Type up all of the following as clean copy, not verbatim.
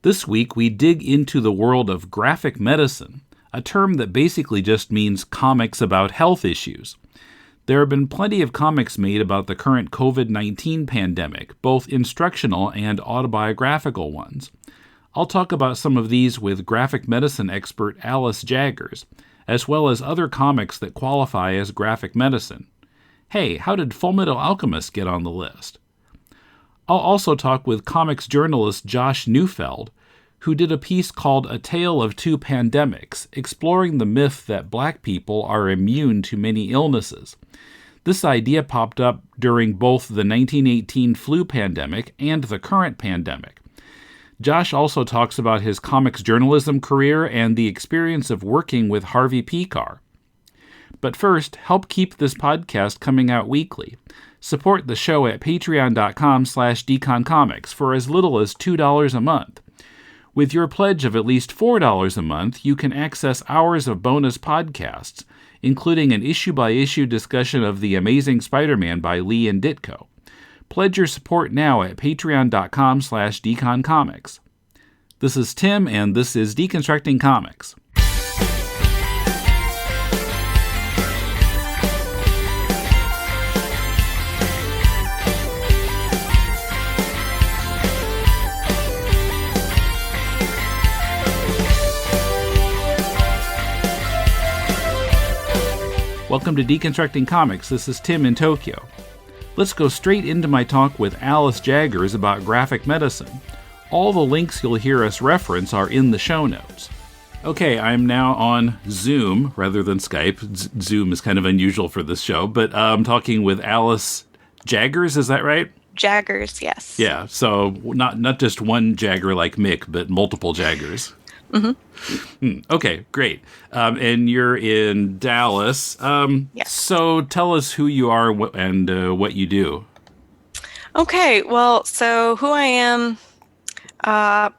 This week, we dig into the world of graphic medicine, a term that basically just means comics about health issues. There have been plenty of comics made about the current COVID-19 pandemic, both instructional and autobiographical ones. I'll talk about some of these with graphic medicine expert Alice Jaggers, as well as other comics that qualify as graphic medicine. Hey, how did Fullmetal Alchemist get on the list? I'll also talk with comics journalist Josh Newfeld, who did a piece called A Tale of Two Pandemics, exploring the myth that Black people are immune to many illnesses. This idea popped up during both the 1918 flu pandemic and the current pandemic. Josh also talks about his comics journalism career and the experience of working with Harvey Pekar. But first, help keep this podcast coming out weekly. Support the show at patreon.com/deconcomics for as little as $2 a month. With your pledge of at least $4 a month, you can access hours of bonus podcasts, including an issue-by-issue discussion of The Amazing Spider-Man by Lee and Ditko. Pledge your support now at patreon.com/deconcomics. This is Tim, and this is Deconstructing Comics. Welcome to Deconstructing Comics. This is Tim in Tokyo. Let's go straight into my talk with Alice Jaggers about graphic medicine. All the links you'll hear us reference are in the show notes. Okay, I'm now on Zoom rather than Skype. Zoom is kind of unusual for this show, but I'm talking with Alice Jaggers, is that right? Jaggers, yes. Yeah, so not just one Jagger like Mick, but multiple Jaggers. Mm-hmm. Okay, great. And you're in Dallas. Yes. So tell us who you are and what you do. Okay, well, so who I am, that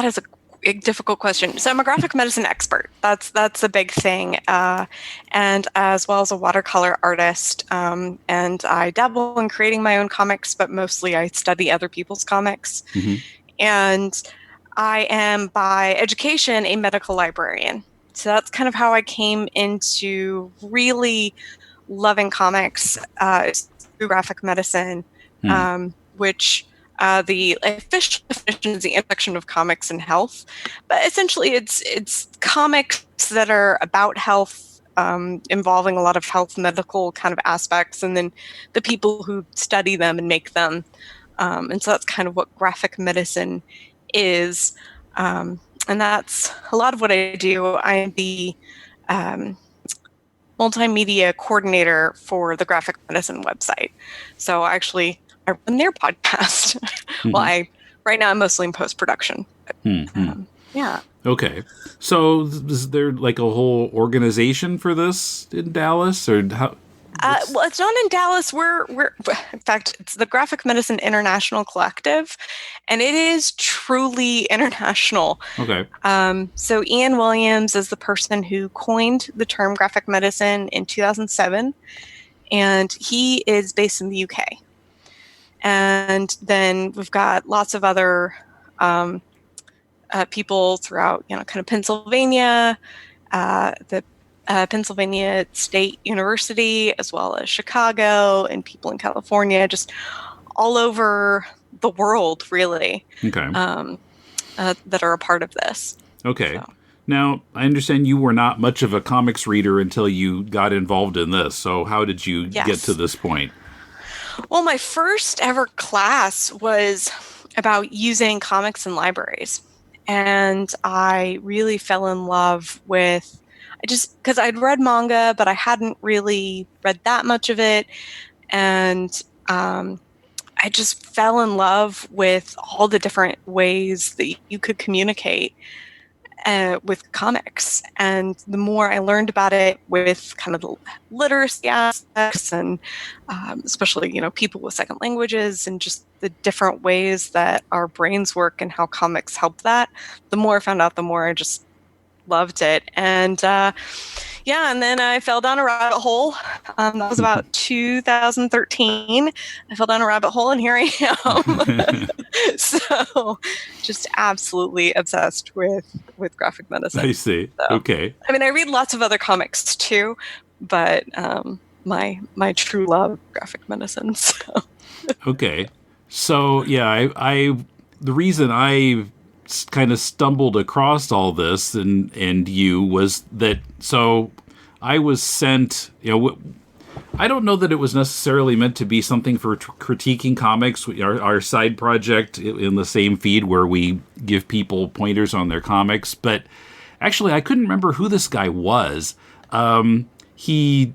is a difficult question. So I'm a graphic medicine expert. That's a big thing. And as well as a watercolor artist. And I dabble in creating my own comics, but mostly I study other people's comics. Mm-hmm. And I am, by education, a medical librarian. So that's kind of how I came into really loving comics through graphic medicine, which the official definition is the intersection of comics and health. But essentially, it's comics that are about health, involving a lot of health medical kind of aspects, and then the people who study them and make them. And so that's kind of what graphic medicine is, and that's a lot of what I do. I'm the multimedia coordinator for the graphic medicine website. So I run their podcast. Mm-hmm. Well, right now I'm mostly in post-production. Yeah. Okay. So is there like a whole organization for this in Dallas, or how? Well, it's not in Dallas. We're in fact, it's the Graphic Medicine International Collective, and it is truly international. Okay. So Ian Williams is the person who coined the term graphic medicine in 2007, and he is based in the UK. And then we've got lots of other people throughout, kind of Pennsylvania, the Pennsylvania State University, as well as Chicago, and people in California, just all over the world, really. Okay. That are a part of this. Okay. So. Now, I understand you were not much of a comics reader until you got involved in this. So how did you get to this point? Well, my first ever class was about using comics in libraries. And I really fell in love with because I'd read manga, but I hadn't really read that much of it. And I just fell in love with all the different ways that you could communicate with comics. And the more I learned about it with kind of the literacy aspects and especially, people with second languages and just the different ways that our brains work and how comics help that, the more I found out, the more I just loved it. And, Yeah, and then I fell down a rabbit hole. That was about 2013. I fell down a rabbit hole, and here I am. So, just absolutely obsessed with graphic medicine. I see. So, Okay. I mean, I read lots of other comics too, but my true love, graphic medicine. So. Okay. So yeah, I the reason I kind of stumbled across all this and you was that so I was sent, I don't know that it was necessarily meant to be something for critiquing comics. Our side project in the same feed where we give people pointers on their comics, but actually I couldn't remember who this guy was. He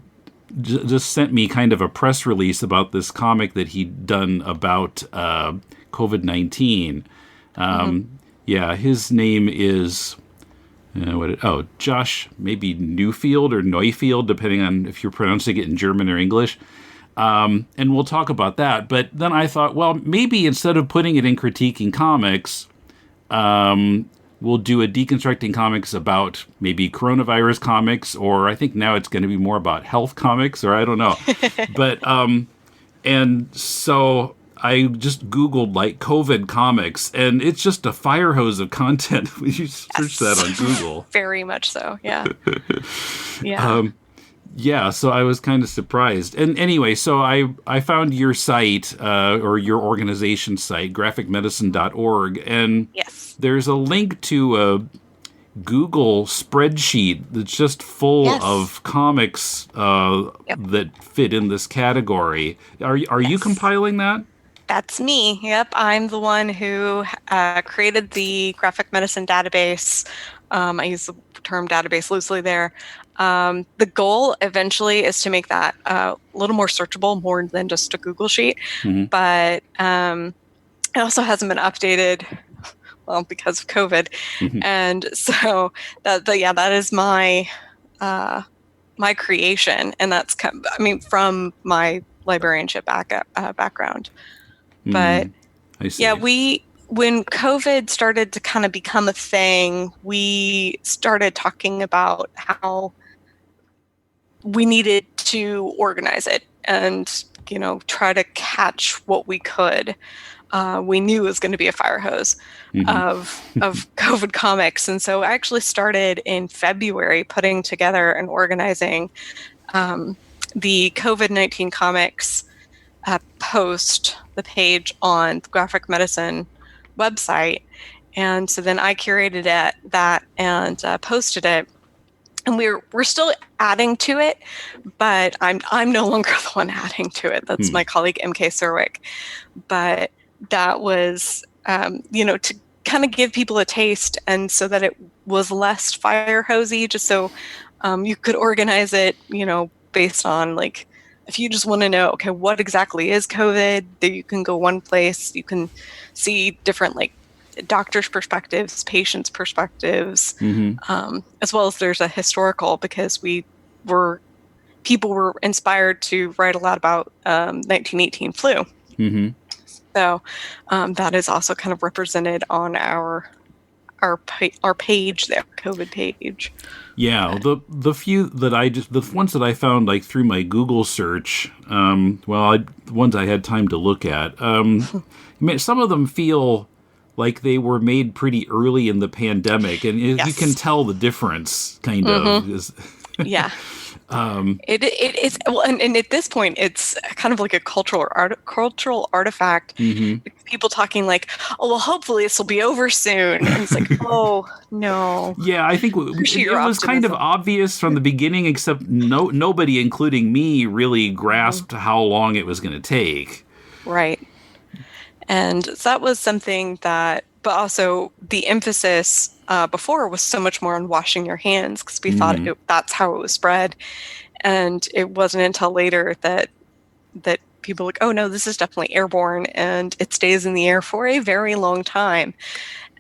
just sent me kind of a press release about this comic that he'd done about COVID-19. Yeah, his name is Josh, maybe Newfeld or Neufeld, depending on if you're pronouncing it in German or English. And we'll talk about that. But then I thought, well, maybe instead of putting it in critiquing comics, we'll do a deconstructing comics about maybe coronavirus comics, or I think now it's going to be more about health comics, or I don't know. But, and so I just Googled like COVID comics, and it's just a fire hose of content. You search that on Google. Very much so, yeah. Yeah. Yeah, so I was kind of surprised. And anyway, so I found your site, or your organization site, graphicmedicine.org, and yes. There's a link to a Google spreadsheet that's just full of comics that fit in this category. Are you compiling that? That's me. Yep, I'm the one who created the graphic medicine database. I use the term database loosely there. The goal eventually is to make that a little more searchable, more than just a Google sheet. But it also hasn't been updated, well, because of COVID. And so that is my my creation, and that's from my librarianship background. But I see. yeah, when COVID started to kind of become a thing, we started talking about how we needed to organize it and, try to catch what we could. We knew it was going to be a fire hose of COVID comics. And so I actually started in February putting together and organizing the COVID-19 comics post, the page on the Graphic Medicine website. And so then I curated that and posted it. And we're still adding to it, but I'm no longer the one adding to it. That's my colleague MK Serwick. But that was to kind of give people a taste, and so that it was less fire hosey, just so you could organize it, based on like, if you just want to know, okay, what exactly is COVID, that you can go one place, you can see different like doctors' perspectives, patients' perspectives, as well as there's a historical, because people were inspired to write a lot about 1918 flu. So that is also kind of represented on our page there, COVID page. Yeah, the few that the ones that I found like through my Google search, the ones I had time to look at, some of them feel like they were made pretty early in the pandemic, and you can tell the difference, kind of. Yeah. It is, well, and at this point, it's kind of like a cultural artifact. People talking like, "Oh, well, hopefully this will be over soon," and it's like, "Oh no." Yeah, I think it was kind of obvious from the beginning, except nobody, including me, really grasped how long it was going to take. Right, and so that was something that, but also the emphasis before was so much more on washing your hands, because we thought that's how it was spread. And it wasn't until later that people were like, oh no, this is definitely airborne, and it stays in the air for a very long time.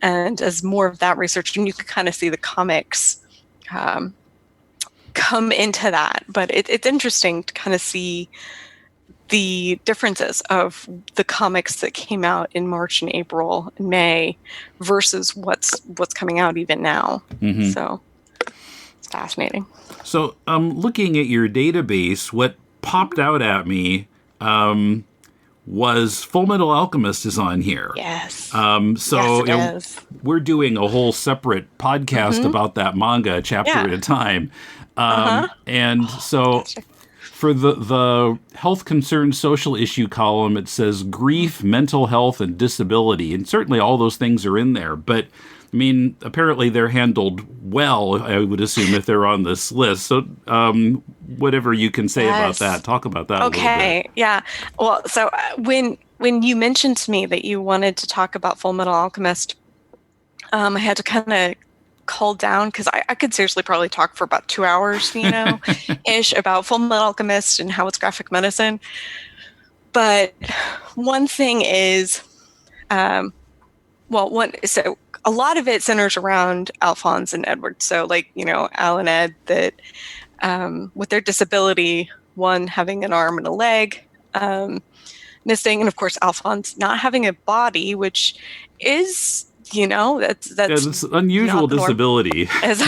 And as more of that research, and you can kind of see the comics come into that. But it's interesting to kind of see the differences of the comics that came out in March and April and May versus what's coming out even now. So fascinating. So, looking at your database, what popped out at me was Fullmetal Alchemist is on here. Yes. So Yes, it is. we're doing a whole separate podcast about that manga chapter at a time. And so for the health concern social issue column, it says grief, mental health, and disability. And certainly all those things are in there. But I mean, apparently they're handled well, I would assume, if they're on this list. So whatever you can say about that, talk about that a little bit. Okay, yeah. Well, so when you mentioned to me that you wanted to talk about Fullmetal Alchemist, I had to kind of cull down because I could seriously probably talk for about 2 hours, ish about Fullmetal Alchemist and how it's graphic medicine. But one thing is, so a lot of it centers around Alphonse and Edward. So Al and Ed, that with their disability, one having an arm and a leg missing, and of course Alphonse not having a body, which is that's unusual disability. Is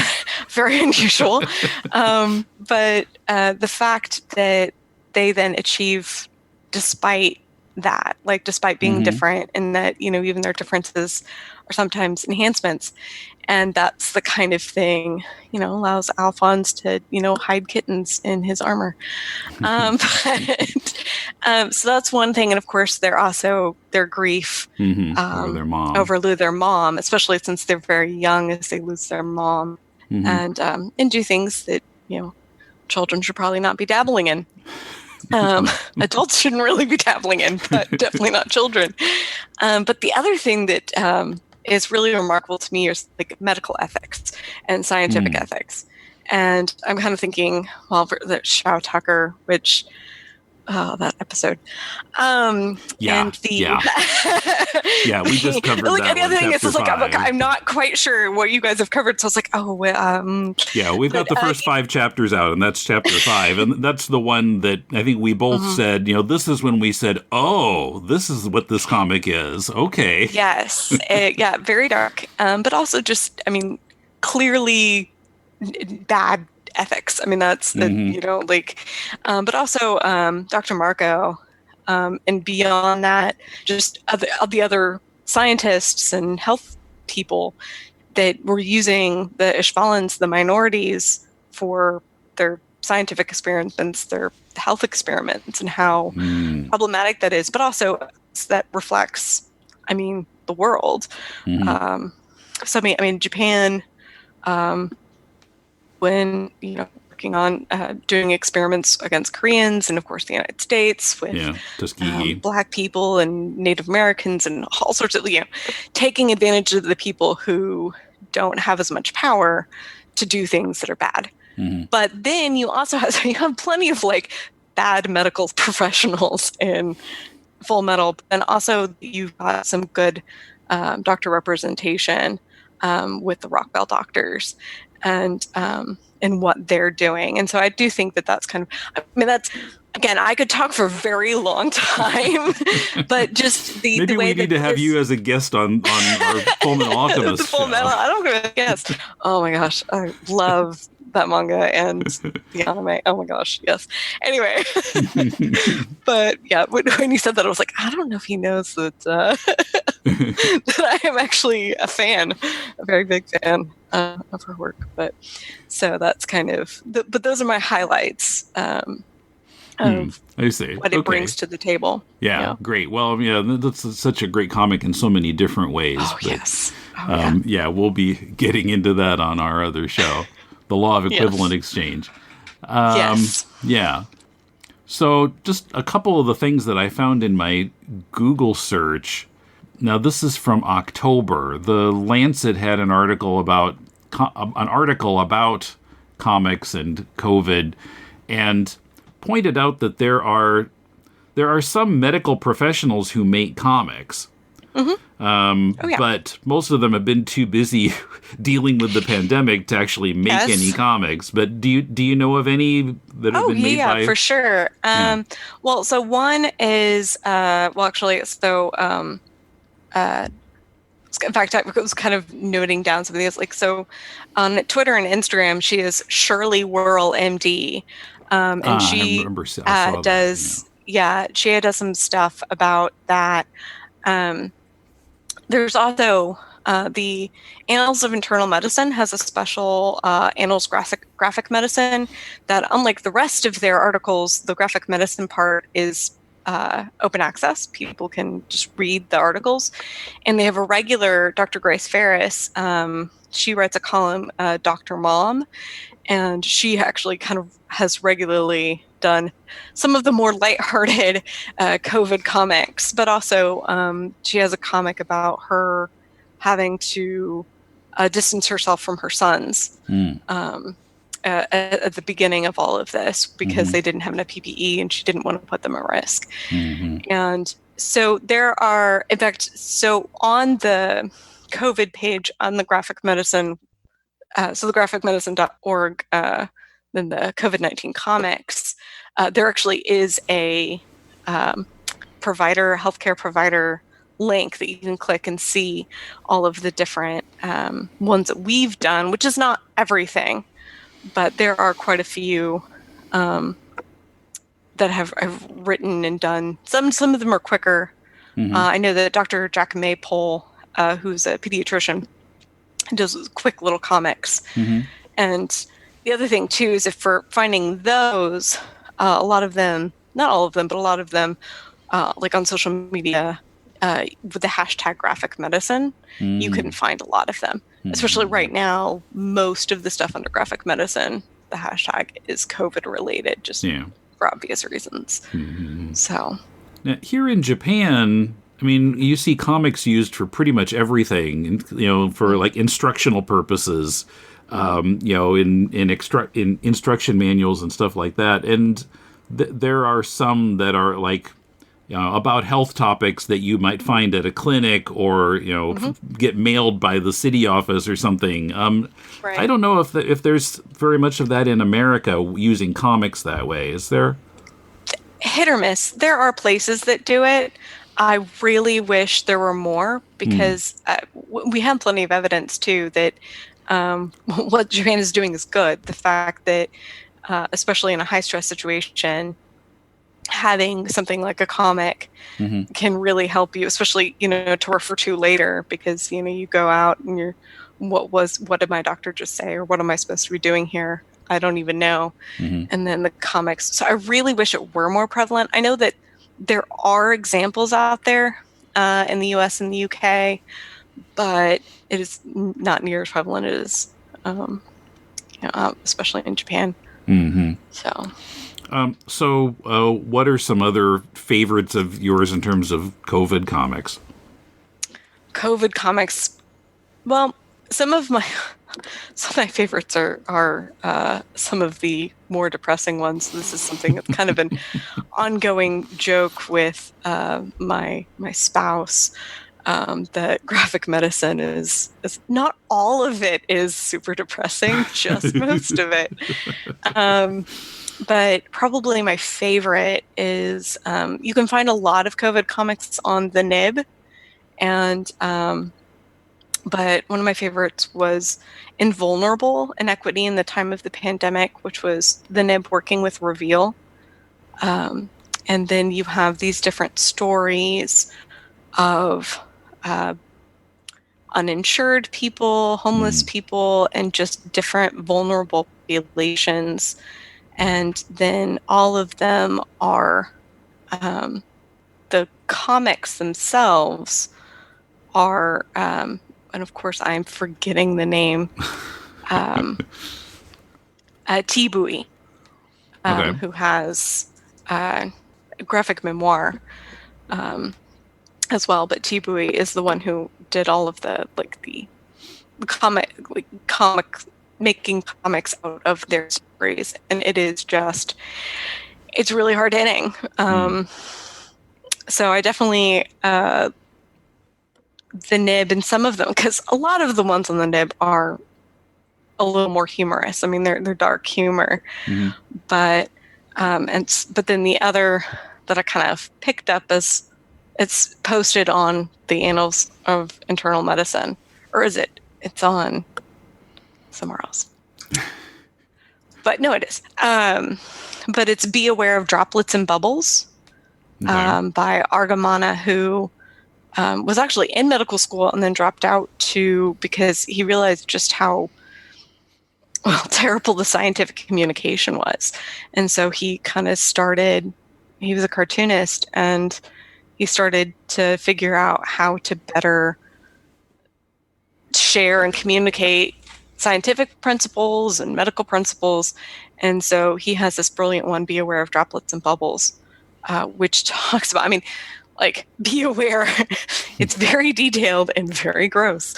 very unusual. But the fact that they then achieve despite that, despite being different, and that even their differences are sometimes enhancements, and that's the kind of thing allows Alphonse to hide kittens in his armor. So that's one thing, and of course they're also their grief over their mom, especially since they're very young as they lose their mom, and do things that children should probably not be dabbling in. Adults shouldn't really be dabbling in, but definitely not children. But the other thing that is really remarkable to me is medical ethics and scientific ethics. And I'm kind of thinking, well, for the Shao Tucker, which that episode. And the we just covered that. The other thing is, five. I'm not quite sure what you guys have covered, so I was like, we've got the first 5 chapters out, and that's chapter 5, and that's the one that I think we both said. This is when we said, "Oh, this is what this comic is." Okay. Yes. Very dark, but also just, clearly bad ethics. That's but also Dr. Marco, and beyond that, just the other scientists and health people that were using the Ishvalans, the minorities, for their scientific experiments, their health experiments, and how problematic that is, but also that reflects, the world. Japan, when working on doing experiments against Koreans, and of course the United States with Black people and Native Americans and all sorts of taking advantage of the people who don't have as much power to do things that are bad. But then you also have plenty of bad medical professionals in Full Metal, and also you've got some good doctor representation with the Rockwell doctors and what they're doing. And so I do think that that's kind of, that's, again, I could talk for a very long time, but just the Maybe way we need to have you as a guest on our Fullmetal Alchemist show. I don't give a guess. Oh my gosh, I love that manga and the anime. Oh my gosh, yes. Anyway, but yeah, when you said that, I was like, I don't know if he knows that that I am actually a fan, a very big fan of her work. But so that's kind of, but those are my highlights. I see. What it brings to the table. Yeah, great. Well, that's such a great comic in so many different ways. Oh, but, yes. We'll be getting into that on our other show, The Law of Equivalent Exchange. Yes. Yeah. So just a couple of the things that I found in my Google search. Now, this is from October. The Lancet had an article about comics and COVID, and pointed out that there are some medical professionals who make comics. But most of them have been too busy dealing with the pandemic to actually make any comics. But do you know of any that have been made by? Yeah, for sure. Well, so one is In fact, I was kind of noting down some of these. Like, so on Twitter and Instagram, she is Shirley Whirl MD. And she I remember, I saw does, she does some stuff about that. There's also the Annals of Internal Medicine has a special Annals graphic medicine that, unlike the rest of their articles, the graphic medicine part is open access. People can just read the articles. And they have a regular Dr. Grace Ferris. She writes a column, Dr. Mom, and she actually kind of has regularly done some of the more lighthearted COVID comics, but also she has a comic about her having to distance herself from her sons at the beginning of all of this because they didn't have enough PPE and she didn't want to put them at risk. And so there are, in fact, so on the COVID page on the graphic medicine, so the graphicmedicine.org, then the COVID-19 comics, there actually is a healthcare provider link that you can click and see all of the different ones that we've done, which is not everything, but there are quite a few that have written and done. Some of them are quicker. I know that Dr. Jack Maypole, who's a pediatrician, does quick little comics. And the other thing too is if for finding those, a lot of them, not all of them, but a lot of them, like on social media, with the hashtag graphic medicine, you can find a lot of them. Especially right now, most of the stuff under graphic medicine, the hashtag is COVID related, just for obvious reasons. So now, here in Japan, I mean, you see comics used for pretty much everything, for like instructional purposes, in instruction manuals and stuff like that. And there are some that are like, about health topics that you might find at a clinic or, get mailed by the city office or something. Right. I don't know if there's very much of that in America using comics that way. Is there? Hit or miss. There are places that do it. I really wish there were more because we have plenty of evidence too that what Japan is doing is good. The fact that, especially in a high stress situation, having something like a comic can really help you, especially, to refer to later because, you go out and you're, what did my doctor just say? Or what am I supposed to be doing here? I don't even know. And then the comics. So I really wish it were more prevalent. I know that there are examples out there in the US and the UK, but it is not near as prevalent as, especially in Japan. So, what are some other favorites of yours in terms of COVID comics? COVID comics. Well, some of my favorites are some of the more depressing ones. This is something that's kind of an ongoing joke with my spouse. That graphic medicine is not all of it is super depressing, just most of it. But probably my favorite is you can find a lot of COVID comics on the Nib, and but one of my favorites was Invulnerable: Inequity in the Time of the Pandemic, which was the Nib working with Reveal. And then you have these different stories of uninsured people, homeless people, and just different vulnerable populations. And then all of them are, the comics themselves are, and of course I'm forgetting the name, Tibui, who has a graphic memoir as well. But Tibui is the one who did all of the comic making comics out of their stories, and it's really hard hitting. So I definitely the Nib and some of them, because a lot of the ones on the Nib are a little more humorous. I mean, they're dark humor, but then the other that I kind of picked up as It's posted on the Annals of Internal Medicine. Or is it? It's on somewhere else. But no, it is. But it's Be Aware of Droplets and Bubbles by Argamana, who was actually in medical school and then dropped out because he realized just how terrible the scientific communication was. And so he kind of he was a cartoonist, and he started to figure out how to better share and communicate scientific principles and medical principles. And so he has this brilliant one, Be Aware of Droplets and Bubbles, which talks about, be aware. It's very detailed and very gross,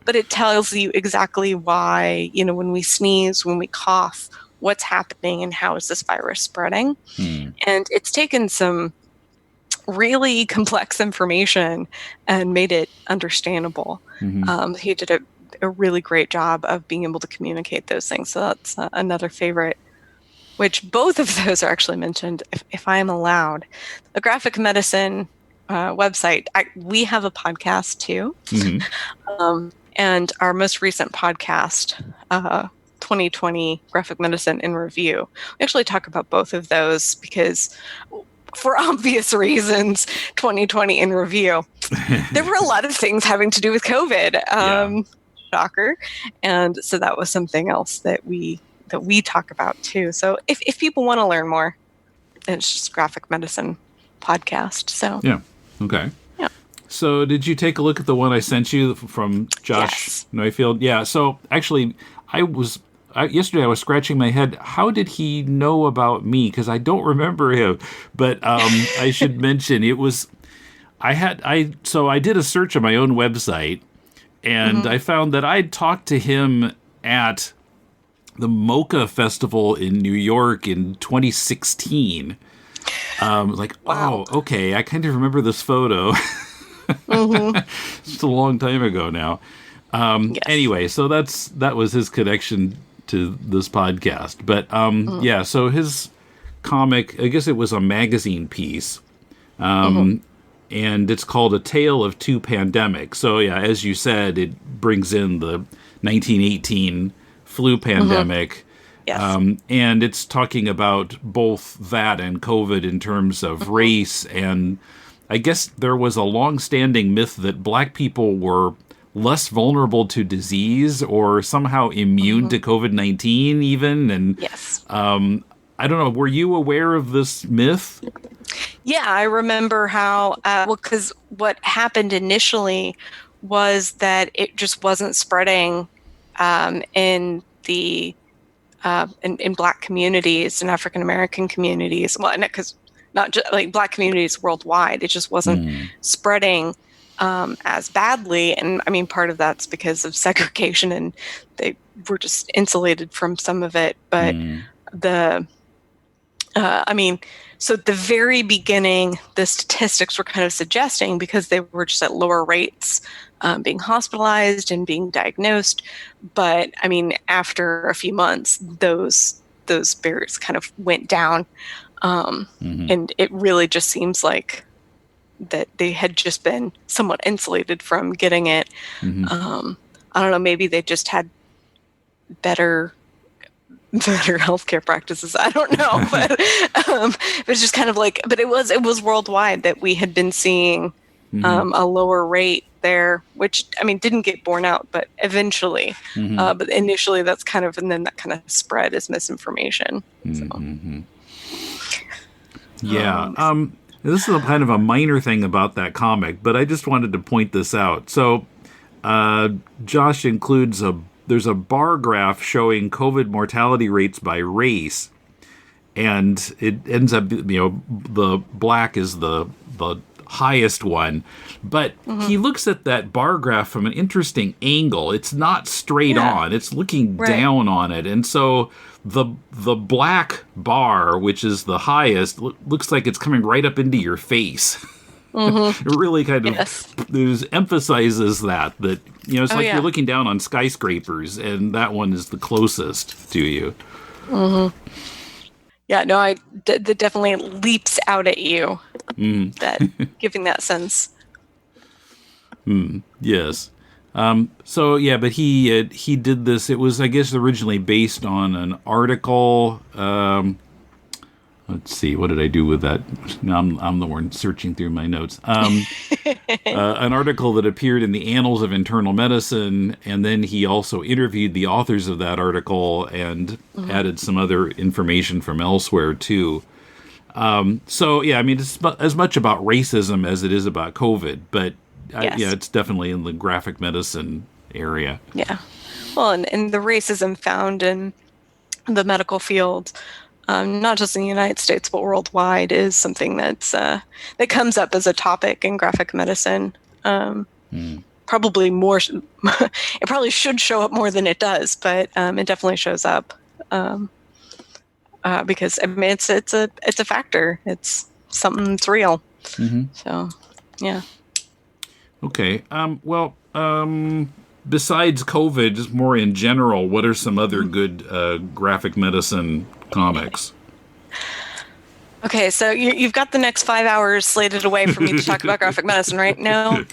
but it tells you exactly why, when we sneeze, when we cough, what's happening and how is this virus spreading. And it's taken some really complex information and made it understandable. He did a really great job of being able to communicate those things. So that's another favorite, which both of those are actually mentioned, if I am allowed. The graphic medicine website, we have a podcast too. And our most recent podcast, 2020 Graphic Medicine in Review, we actually talk about both of those because, for obvious reasons, 2020 in Review, there were a lot of things having to do with COVID. Shocker. And so that was something else that we talk about too. So if people want to learn more, it's just Graphic Medicine podcast. So yeah. Okay. Yeah. So did you take a look at the one I sent you from Josh Newfeld? Yeah. So actually, yesterday I was scratching my head. How did he know about me? Because I don't remember him. But I should mention I did a search on my own website, and I found that I'd talked to him at the MoCA Festival in New York in 2016. Wow. Oh, okay, I kind of remember this photo. It's a long time ago now. Yes. Anyway, so that was his connection to this podcast. But yeah, so his comic, I guess it was a magazine piece, and it's called A Tale of Two Pandemics. So yeah, as you said, it brings in the 1918 flu pandemic. Yes. And it's talking about both that and COVID in terms of race. And I guess there was a long-standing myth that black people were less vulnerable to disease or somehow immune to COVID-19 even. And yes. I don't know, were you aware of this myth? Yeah, I remember how, because what happened initially was that it just wasn't spreading in the in Black communities and African American communities. Well, because not just like Black communities worldwide, it just wasn't spreading as badly. And I mean, part of that's because of segregation, and they were just insulated from some of it. But so at the very beginning, the statistics were kind of suggesting, because they were just at lower rates being hospitalized and being diagnosed. But I mean, after a few months, those barriers kind of went down. And it really just seems like that they had just been somewhat insulated from getting it. I don't know, maybe they just had better healthcare practices. I don't know, but it was just kind of like, but it was worldwide that we had been seeing a lower rate there, which I mean didn't get borne out, but eventually. But initially, that's kind of, and then that kind of spread as misinformation. So. Yeah. This is a kind of a minor thing about that comic, but I just wanted to point this out. So, Josh includes there's a bar graph showing COVID mortality rates by race, and it ends up, the black is the highest one, but he looks at that bar graph from an interesting angle. It's not straight on; it's looking down on it, and so the black bar, which is the highest, looks like it's coming right up into your face. It really kind of emphasizes that it's like you're looking down on skyscrapers, and that one is the closest to you. Yeah, no, that definitely leaps out at you. that giving that sense. Yes. But he did this. It was, I guess, originally based on an article. Let's see, what did I do with that? Now I'm the one searching through my notes. An article that appeared in the Annals of Internal Medicine, and then he also interviewed the authors of that article and added some other information from elsewhere too. It's as much about racism as it is about COVID, but it's definitely in the graphic medicine area. Yeah. Well, and the racism found in the medical field, not just in the United States, but worldwide, is something that's that comes up as a topic in graphic medicine. Probably more, it probably should show up more than it does, but it definitely shows up. Because I mean, it's a factor. It's something that's real. So, yeah. Okay. Besides COVID, just more in general, what are some other good graphic medicine comics? Okay, so you've got the next 5 hours slated away for me to talk about graphic medicine, right? No?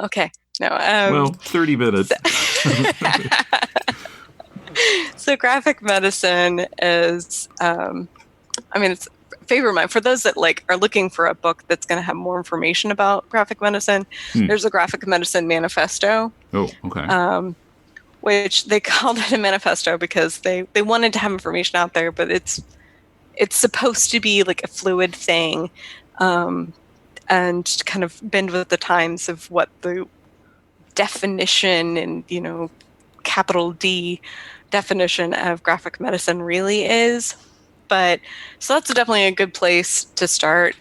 Okay. No. 30 minutes. So graphic medicine is, it's a favorite of mine. For those that are looking for a book that's going to have more information about graphic medicine, there's a graphic medicine manifesto. Oh, okay. Which they called it a manifesto because they wanted to have information out there, but it's supposed to be like a fluid thing, and kind of bend with the times of what the definition and, capital D definition of graphic medicine really is. But so that's definitely a good place to start.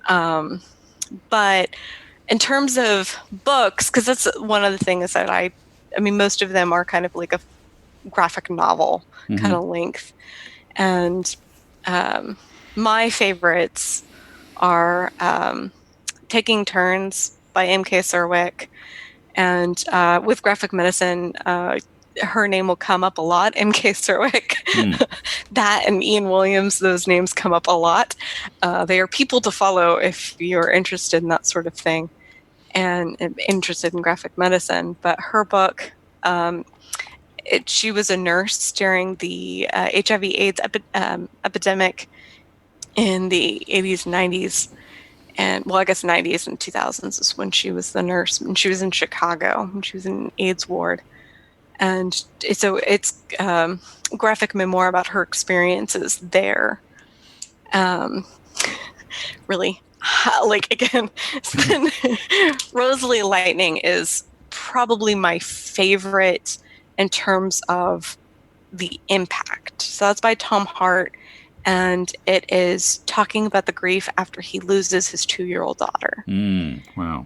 But in terms of books, because that's one of the things that I mean, most of them are kind of like a graphic novel kind of length. And my favorites are Taking Turns by M.K. Serwick. And with graphic medicine, her name will come up a lot, M.K. Serwick. That and Ian Williams, those names come up a lot. They are people to follow if you're interested in that sort of thing and interested in graphic medicine. But her book, she was a nurse during the HIV/AIDS epidemic in the 80s and 90s. And, well, I guess 90s and 2000s is when she was the nurse. And she was in Chicago, and she was in an AIDS ward. And so it's graphic memoir about her experiences there. Really, again, Rosalie Lightning is probably my favorite in terms of the impact. So that's by Tom Hart. And it is talking about the grief after he loses his 2-year-old daughter. Wow.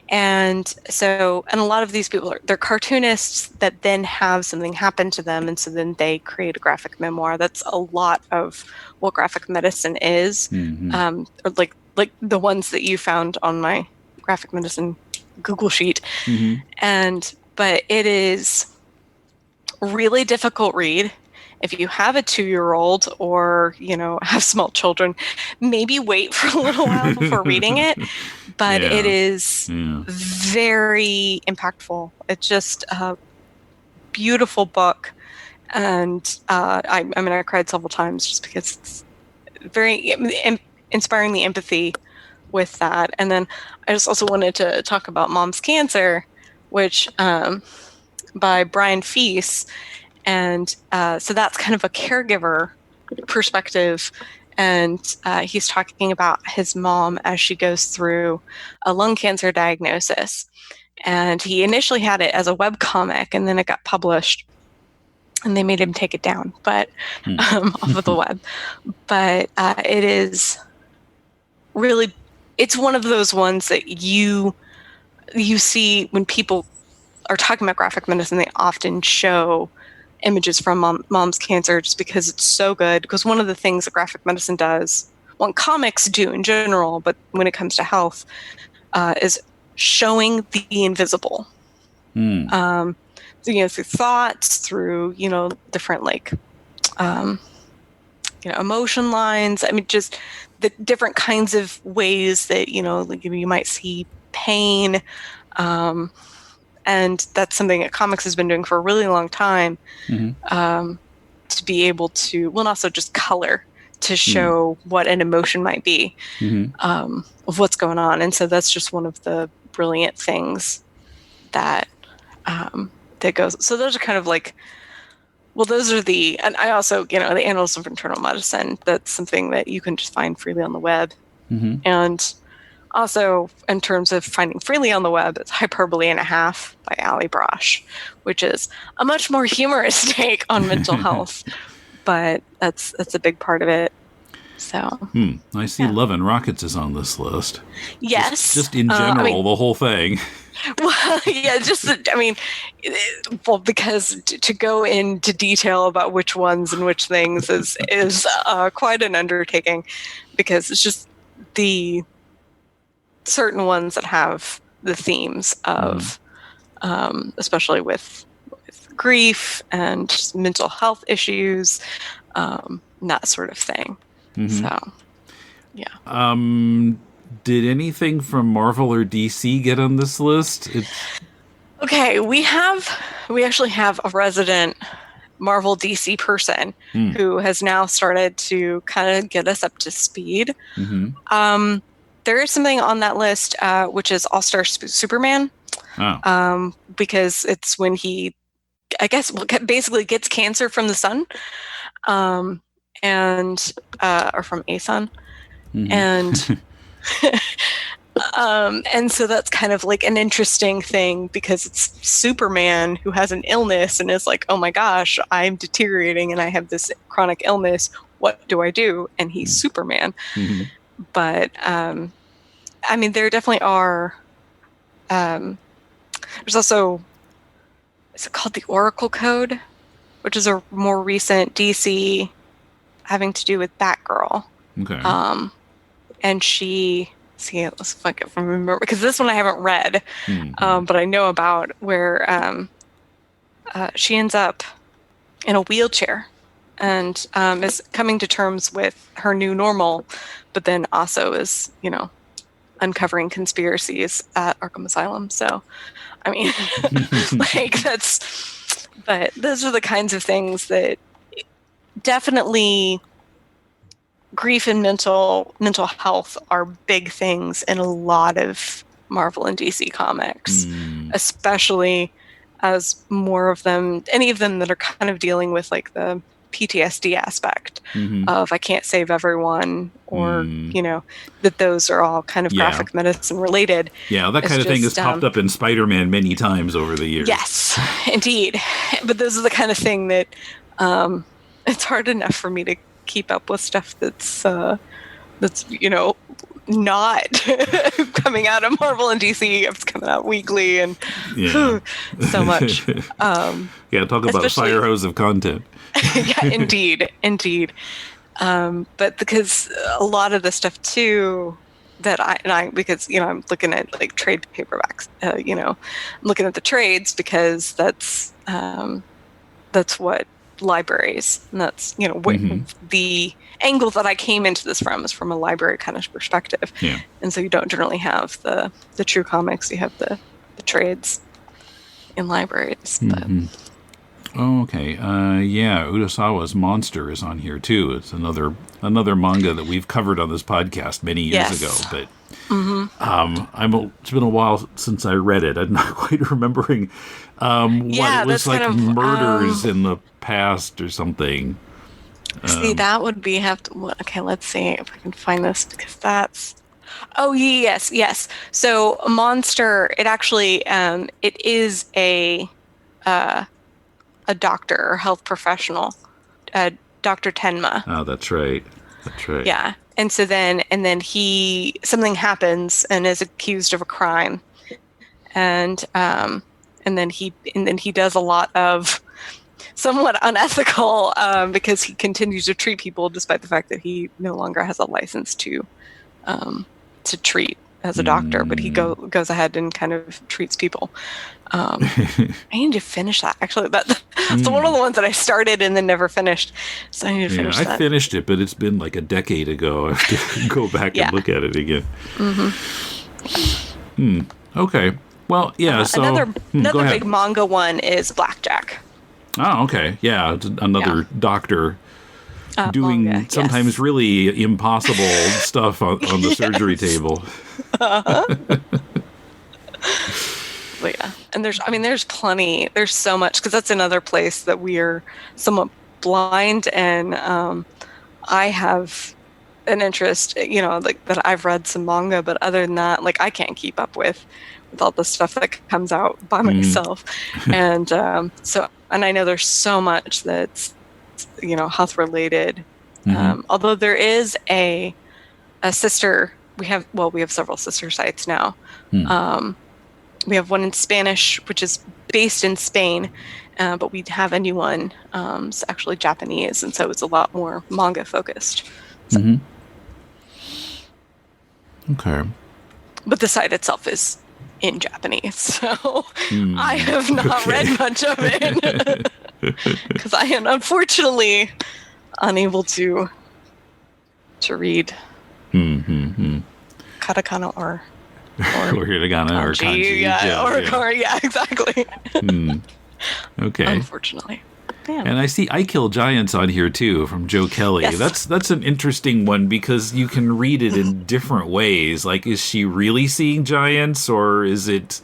And so, and a lot of these people they're cartoonists that then have something happen to them. And so then they create a graphic memoir. That's a lot of what graphic medicine is. Or like the ones that you found on my graphic medicine Google sheet. But it is a really difficult read. If you have a 2-year-old or, have small children, maybe wait for a little while before reading it. But it is very impactful. It's just a beautiful book. And I cried several times just because it's very inspiring the empathy with that. And then I just also wanted to talk about Mom's Cancer, which by Brian Feast. And so that's kind of a caregiver perspective. And he's talking about his mom as she goes through a lung cancer diagnosis. And he initially had it as a webcomic, and then it got published. And they made him take it down, but off of the web. But it is really, it's one of those ones that you see when people are talking about graphic medicine, they often show images from Mom's Cancer just because it's so good. Because one of the things that graphic medicine does, comics do in general, but when it comes to health, is showing the invisible. Through thoughts, through different emotion lines. I mean, just the different kinds of ways that, like you might see pain. And that's something that comics has been doing for a really long time, to be able to, well, and also just color to show what an emotion might be, of what's going on. And so that's just one of the brilliant things that that goes. So those are kind of like, well, those are and I also, the Annals of Internal Medicine, that's something that you can just find freely on the web. And also, in terms of finding freely on the web, it's Hyperbole and a Half by Ali Brosh, which is a much more humorous take on mental health, but that's a big part of it. So, I see Love and Rockets is on this list. Yes, just in general, the whole thing. Well, yeah, because to go into detail about which ones and which things is quite an undertaking, because it's just the certain ones that have the themes of, especially with grief and just mental health issues, that sort of thing. So, yeah. Did anything from Marvel or DC get on this list? Okay, we actually have a resident Marvel DC person who has now started to kind of get us up to speed. There is something on that list, which is All-Star Superman, because it's when he, I guess, basically gets cancer from the sun, and or from a sun, and and so that's kind of like an interesting thing, because it's Superman who has an illness and is like, oh my gosh, I'm deteriorating and I have this chronic illness. What do I do? And he's Superman. But I mean, there definitely are. There's also, is it called the Oracle Code, which is a more recent DC having to do with Batgirl. Okay. And she, let's if I can remember, because this one I haven't read, but I know about, where she ends up in a wheelchair and is coming to terms with her new normal, but then also is, uncovering conspiracies at Arkham Asylum. So, I mean, but those are the kinds of things that definitely grief and mental health are big things in a lot of Marvel and DC comics, especially as more of them, any of them that are kind of dealing with like the PTSD aspect of I can't save everyone, or that those are all kind of graphic medicine related. Yeah, that kind of thing has popped up in Spider-Man many times over the years. Yes, indeed. But those are the kind of thing that it's hard enough for me to keep up with stuff that's not coming out of Marvel and DC. It's coming out weekly and so much. Talk about a fire hose of content. Yeah, indeed. But because a lot of the stuff too that because I'm looking at like trade paperbacks, I'm looking at the trades, because that's what libraries, and that's the angle that I came into this from is from a library kind of perspective. And so you don't generally have the true comics, you have the trades in libraries. But okay. Urasawa's Monster is on here too. It's another manga that we've covered on this podcast many years ago, but it's been a while since I read it. I'm not quite remembering what it was, like kind of, murders in the past or something. See, that would be okay, let's see if I can find this, because that's yes. So Monster, it actually it is a doctor or health professional, Dr. Tenma. Oh, that's right. Yeah. And so then something happens and is accused of a crime. And then he does a lot of somewhat unethical, because he continues to treat people despite the fact that he no longer has a license to treat as a doctor, but he goes ahead and kind of treats people. I need to finish that actually, but So one of the ones that I started and then never finished. So I need to finish that. I finished it, but it's been like a decade ago. I have to go back and look at it again. Okay. Well, yeah. So another big manga one is Blackjack. Oh, okay. Yeah, another doctor doing manga, sometimes really impossible stuff on the surgery table. But yeah, and there's plenty. There's so much, because that's another place that we are somewhat blind, and I have an interest, like that I've read some manga, but other than that, like I can't keep up with all the stuff that comes out by myself, and and I know there's so much that's health related. Although there is a sister, we have several sister sites now. We have one in Spanish, which is based in Spain, but we have a new one. It's actually Japanese, and so it's a lot more manga focused. So. Okay. But the site itself is in Japanese, so I have not read much of it because I am unfortunately unable to read katakana or hiragana or kanji. Yeah, exactly. Okay. Unfortunately. Yeah. And I see I Kill Giants on here too from Joe Kelly. Yes. That's an interesting one because you can read it in different ways. Like, is she really seeing giants, or is it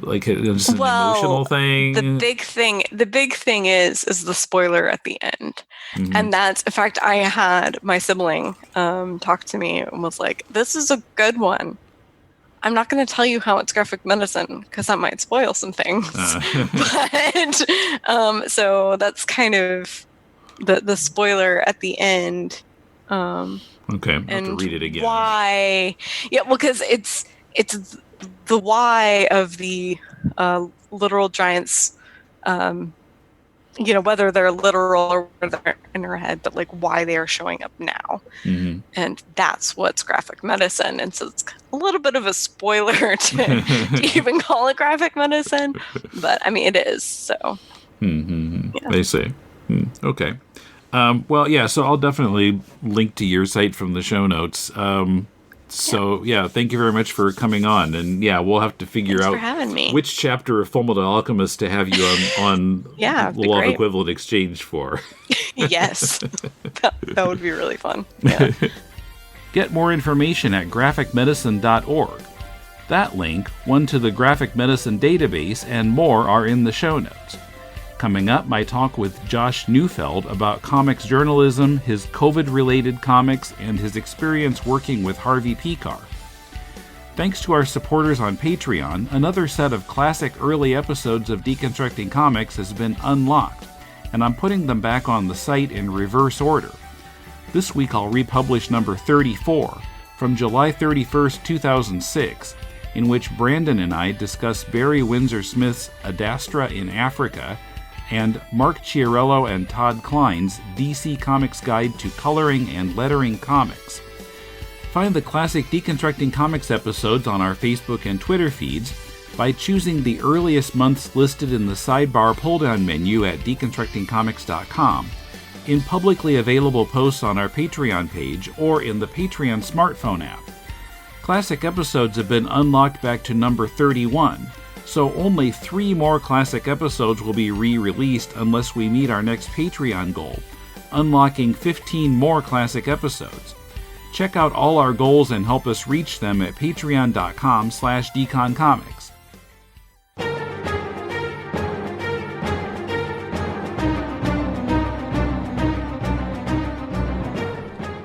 like just an emotional thing? The big thing is the spoiler at the end. And that's, in fact, I had my sibling talk to me and was like, "This is a good one. I'm not going to tell you how it's graphic medicine because that might spoil some things." But so that's kind of the spoiler at the end. Okay, I'll have to read it again. Why? Yeah, well, because it's the why of the literal giants. Whether they're literal or whether they're in her head, but like why they are showing up now. And that's what's graphic medicine. And so it's a little bit of a spoiler to even call it graphic medicine, but I mean, it is. So They say. Okay. Well, yeah, so I'll definitely link to your site from the show notes. So, thank you very much for coming on. And, we'll have to figure out which chapter of Fullmetal Alchemist to have you on the Law of Equivalent Exchange for. Yes. That would be really fun. Yeah. Get more information at graphicmedicine.org. That link, one to the Graphic Medicine database, and more are in the show notes. Coming up, my talk with Josh Newfeld about comics journalism, his COVID-related comics, and his experience working with Harvey Pekar. Thanks to our supporters on Patreon, another set of classic early episodes of Deconstructing Comics has been unlocked, and I'm putting them back on the site in reverse order. This week I'll republish number 34, from July 31st, 2006, in which Brandon and I discuss Barry Windsor Smith's Adastra in Africa, and Mark Chiarello and Todd Klein's DC Comics Guide to Coloring and Lettering Comics. Find the classic Deconstructing Comics episodes on our Facebook and Twitter feeds by choosing the earliest months listed in the sidebar pull-down menu at deconstructingcomics.com, in publicly available posts on our Patreon page, or in the Patreon smartphone app. Classic episodes have been unlocked back to number 31, so only 3 more classic episodes will be re-released unless we meet our next Patreon goal, unlocking 15 more classic episodes. Check out all our goals and help us reach them at patreon.com/deconcomics.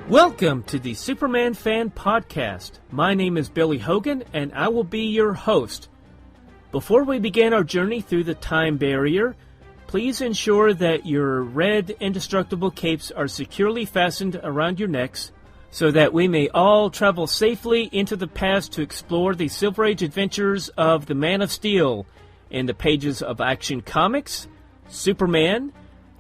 Welcome to the Superman Fan Podcast. My name is Billy Hogan, and I will be your host. Before we begin our journey through the time barrier, please ensure that your red indestructible capes are securely fastened around your necks so that we may all travel safely into the past to explore the Silver Age adventures of the Man of Steel in the pages of Action Comics, Superman,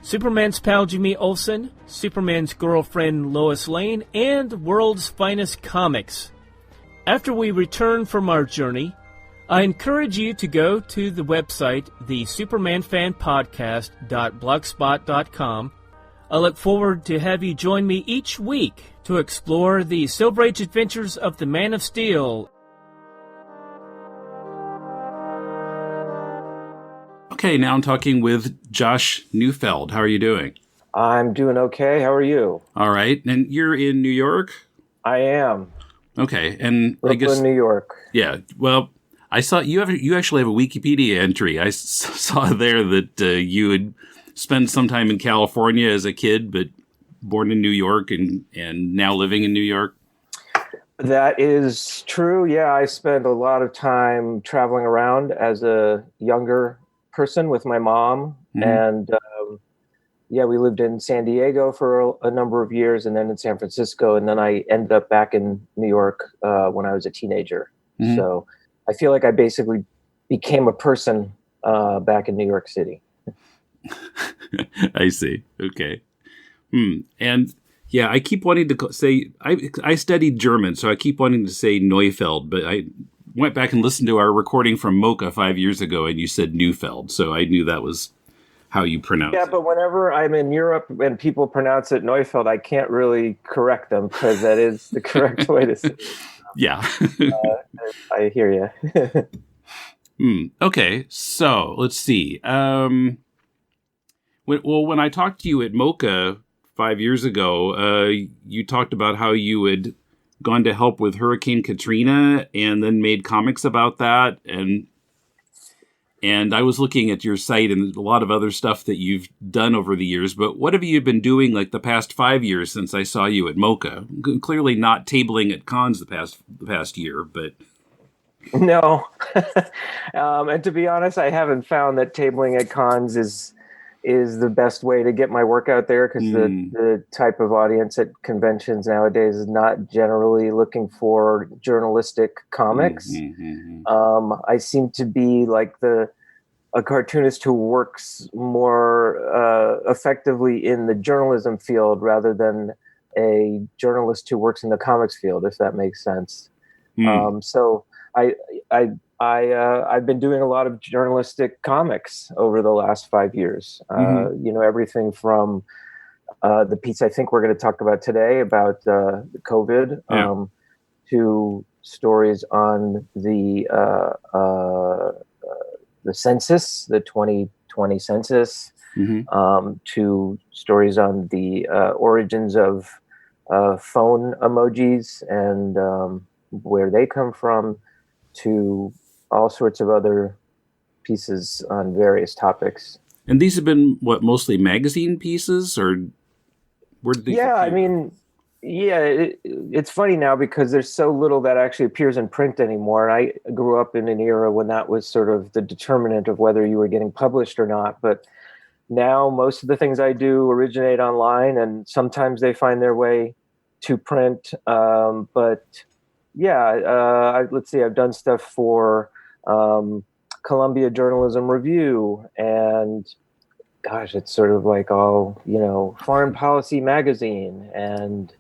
Superman's pal Jimmy Olsen, Superman's girlfriend Lois Lane, and World's Finest Comics. After we return from our journey, I encourage you to go to the website, thesupermanfanpodcast.blogspot.com. I look forward to have you join me each week to explore the Silver Age adventures of the Man of Steel. Okay, now I'm talking with Josh Newfeld. How are you doing? I'm doing okay. How are you? All right. And you're in New York? I am. Okay. And Brooklyn, I guess New York. Yeah. Well, I saw you actually have a Wikipedia entry. I saw there that you had spent some time in California as a kid, but born in New York and now living in New York. That is true. Yeah, I spent a lot of time traveling around as a younger person with my mom. Mm-hmm. And we lived in San Diego for a number of years and then in San Francisco. And then I ended up back in New York when I was a teenager. Mm-hmm. So I feel like I basically became a person back in New York City. I see. Okay. And yeah, I keep wanting to say, I studied German, so I keep wanting to say Neufeld, but I went back and listened to our recording from Mocha 5 years ago, and you said Neufeld, so I knew that was how you pronounce it. Yeah, but whenever I'm in Europe and people pronounce it Neufeld, I can't really correct them because that is the correct way to say it. Yeah. I hear you. Okay, so let's see. When I talked to you at Mocha 5 years ago, you talked about how you had gone to help with Hurricane Katrina and then made comics about that. And I was looking at your site and a lot of other stuff that you've done over the years. But what have you been doing like the past 5 years since I saw you at Mocha? Clearly not tabling at cons the past year, but... No. And to be honest, I haven't found that tabling at cons is the best way to get my work out there because the type of audience at conventions nowadays is not generally looking for journalistic comics. I seem to be like a cartoonist who works more effectively in the journalism field rather than a journalist who works in the comics field, if that makes sense. So I've been doing a lot of journalistic comics over the last 5 years. Everything from the piece I think we're going to talk about today about COVID to stories on the census, the 2020 census, to stories on the origins of phone emojis and where they come from, to all sorts of other pieces on various topics. And these have been, mostly magazine pieces, or where did they appear? It's funny now because there's so little that actually appears in print anymore. And I grew up in an era when that was sort of the determinant of whether you were getting published or not. But now most of the things I do originate online, and sometimes they find their way to print. Let's see, I've done stuff for Columbia Journalism Review, and gosh, it's sort of like all, Foreign Policy Magazine, and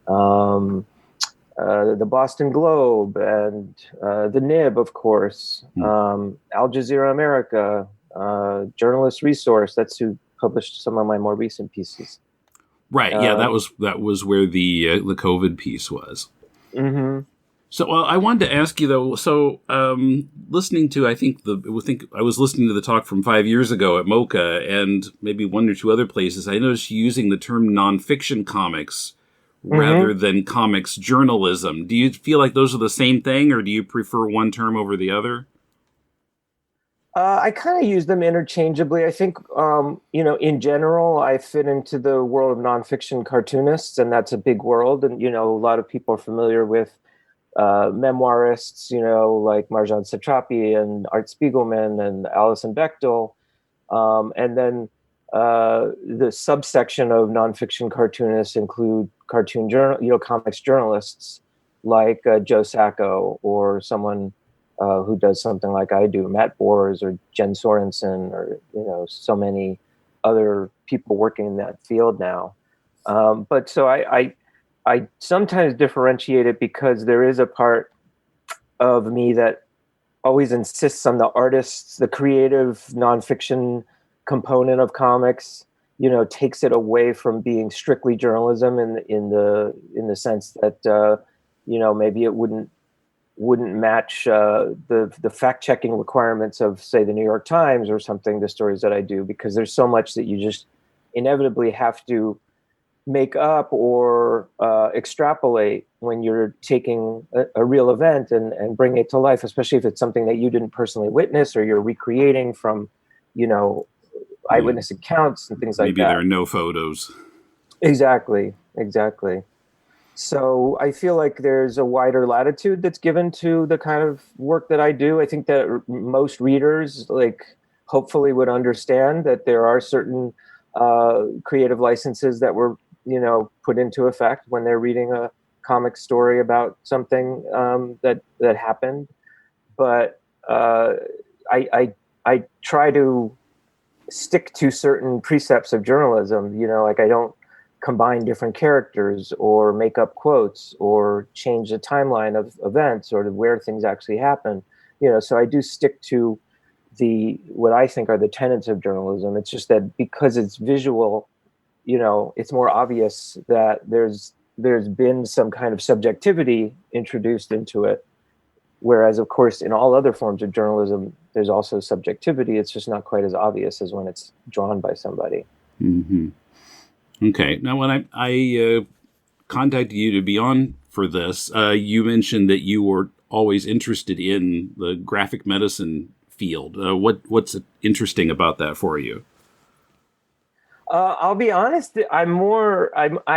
the Boston Globe, and the Nib, of course, Al Jazeera America, Journalist Resource. That's who published some of my more recent pieces. Right. Yeah, that was where the COVID piece was. Mm-hmm. So I wanted to ask you though. So listening to, I was listening to the talk from 5 years ago at Mocha and maybe one or two other places. I noticed you using the term nonfiction comics rather than comics journalism. Do you feel like those are the same thing, or do you prefer one term over the other? I kind of use them interchangeably. I think, in general, I fit into the world of nonfiction cartoonists, and that's a big world. And, a lot of people are familiar with memoirists, like Marjan Satrapi and Art Spiegelman and Alison Bechtel. And then the subsection of nonfiction cartoonists include comics journalists like Joe Sacco, or someone who does something like I do, Matt Bors or Jen Sorensen, or, so many other people working in that field now. But so I sometimes differentiate it because there is a part of me that always insists on the artists, the creative nonfiction component of comics, takes it away from being strictly journalism in the sense that maybe it wouldn't match the fact checking requirements of, say, the New York Times or something. The stories that I do, because there's so much that you just inevitably have to make up or extrapolate when you're taking a real event and bringing it to life, especially if it's something that you didn't personally witness or you're recreating from, eyewitness accounts and things like that. Maybe there are no photos. Exactly. So I feel like there's a wider latitude that's given to the kind of work that I do. I think that most readers, hopefully would understand that there are certain creative licenses that were put into effect when they're reading a comic story about something that happened. But I try to stick to certain precepts of journalism. I don't combine different characters or make up quotes or change the timeline of events or to where things actually happen. So I do stick to what I think are the tenets of journalism. It's just that because it's visual, it's more obvious that there's been some kind of subjectivity introduced into it. Whereas, of course, in all other forms of journalism, there's also subjectivity. It's just not quite as obvious as when it's drawn by somebody. Mm-hmm. Okay. Now, when I contacted you to be on for this, you mentioned that you were always interested in the graphic medicine field. What's interesting about that for you? I'll be honest. I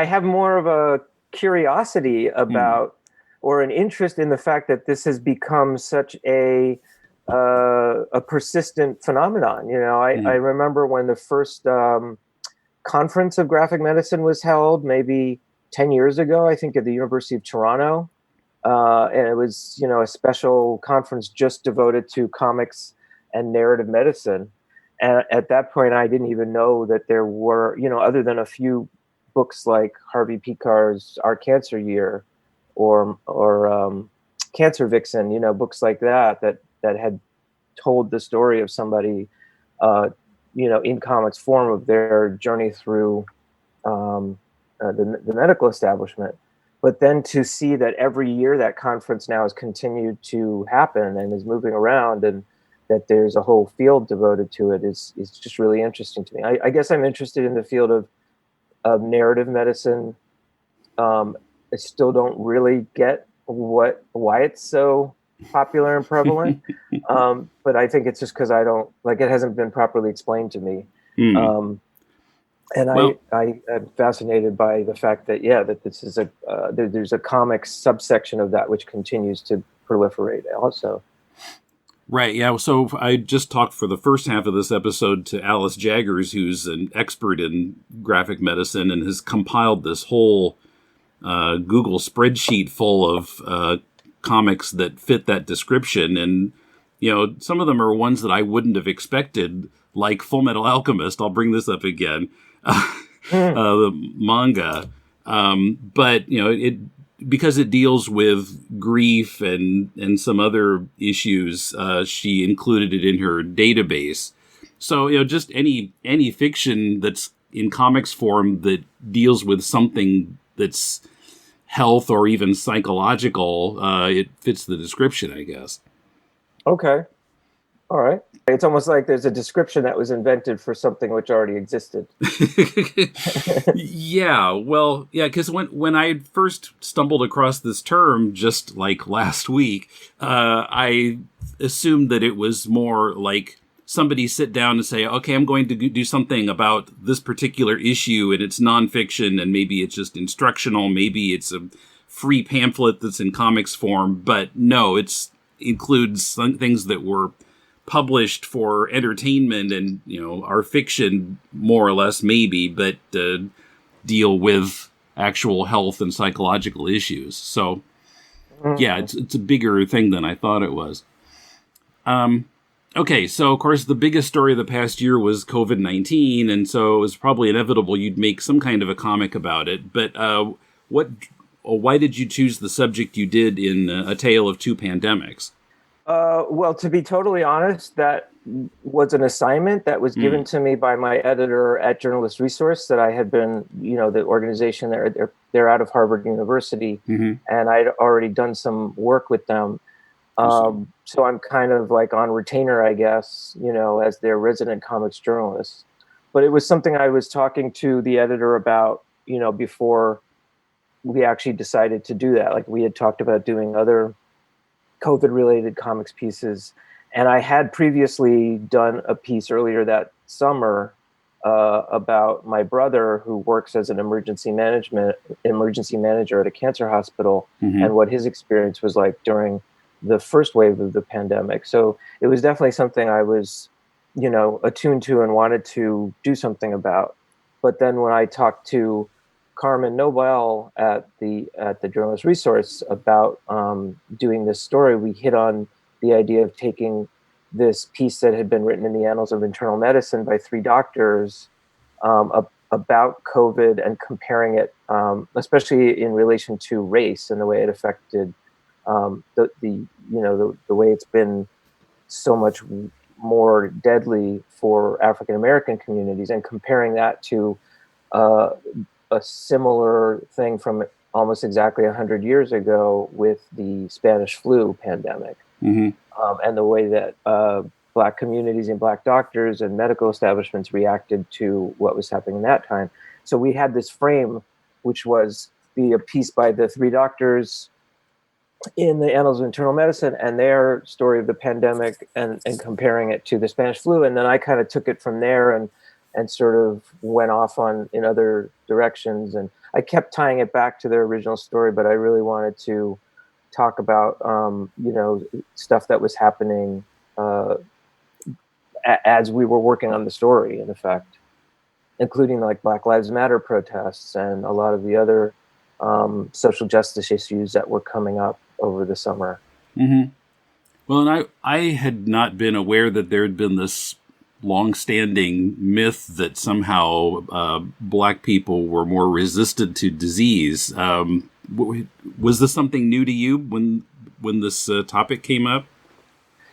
have more of a curiosity about, or an interest in the fact that this has become such a persistent phenomenon. I remember when the first conference of graphic medicine was held, maybe 10 years ago, I think, at the University of Toronto, and it was a special conference just devoted to comics and narrative medicine. And at that point, I didn't even know that there were, other than a few books like Harvey Pekar's Our Cancer Year or Cancer Vixen, books like that had told the story of somebody, in comics form of their journey through the medical establishment. But then to see that every year that conference now has continued to happen and is moving around, and that there's a whole field devoted to it is just really interesting to me. I guess I'm interested in the field of narrative medicine. I still don't really get why it's so popular and prevalent. But I think it's just because it hasn't been properly explained to me. I am fascinated by the fact that, that this is there's a comics subsection of that which continues to proliferate also. Right, yeah. So I just talked for the first half of this episode to Alice Jaggers, who's an expert in graphic medicine and has compiled this whole Google spreadsheet full of comics that fit that description. And, some of them are ones that I wouldn't have expected, like Fullmetal Alchemist. I'll bring this up again. The manga. But, because it deals with grief and some other issues, she included it in her database. So, just any fiction that's in comics form that deals with something that's health or even psychological, it fits the description, I guess. Okay. All right. It's almost like there's a description that was invented for something which already existed. Yeah, well, because when I first stumbled across this term just like last week, I assumed that it was more like somebody sit down and say, okay, I'm going to do something about this particular issue, and it's nonfiction, and maybe it's just instructional, maybe it's a free pamphlet that's in comics form, but no, it includes some things that were published for entertainment and, are fiction more or less maybe, but deal with actual health and psychological issues. So, yeah, it's a bigger thing than I thought it was. Okay, so of course the biggest story of the past year was COVID-19, and so it was probably inevitable you'd make some kind of a comic about it. But why did you choose the subject you did in A Tale of Two Pandemics? Well, to be totally honest, that was an assignment that was given to me by my editor at Journalist Resource that I had been, the organization they're out of Harvard University, and I'd already done some work with them. So I'm kind of like on retainer, I guess, as their resident comics journalist. But it was something I was talking to the editor about, before we actually decided to do that. Like, we had talked about doing other COVID-related comics pieces, and I had previously done a piece earlier that summer about my brother, who works as an emergency manager at a cancer hospital, and what his experience was like during the first wave of the pandemic. So it was definitely something I was, attuned to and wanted to do something about. But then when I talked to Carmen Nobel at the Journalist Resource about doing this story, we hit on the idea of taking this piece that had been written in the Annals of Internal Medicine by 3 doctors about COVID and comparing it, especially in relation to race and the way it affected the way it's been so much more deadly for African American communities, and comparing that to a similar thing from almost exactly 100 years ago with the Spanish flu pandemic, and the way that Black communities and Black doctors and medical establishments reacted to what was happening in that time. So we had this frame, which was a piece by the 3 doctors in the Annals of Internal Medicine and their story of the pandemic, and comparing it to the Spanish flu. And then I kind of took it from there and sort of went off in other directions. And I kept tying it back to their original story, but I really wanted to talk about, stuff that was happening as we were working on the story, in effect, including like Black Lives Matter protests and a lot of the other social justice issues that were coming up over the summer. Well, and I had not been aware that there had been this long-standing myth that somehow Black people were more resistant to disease. Was this something new to you when this topic came up?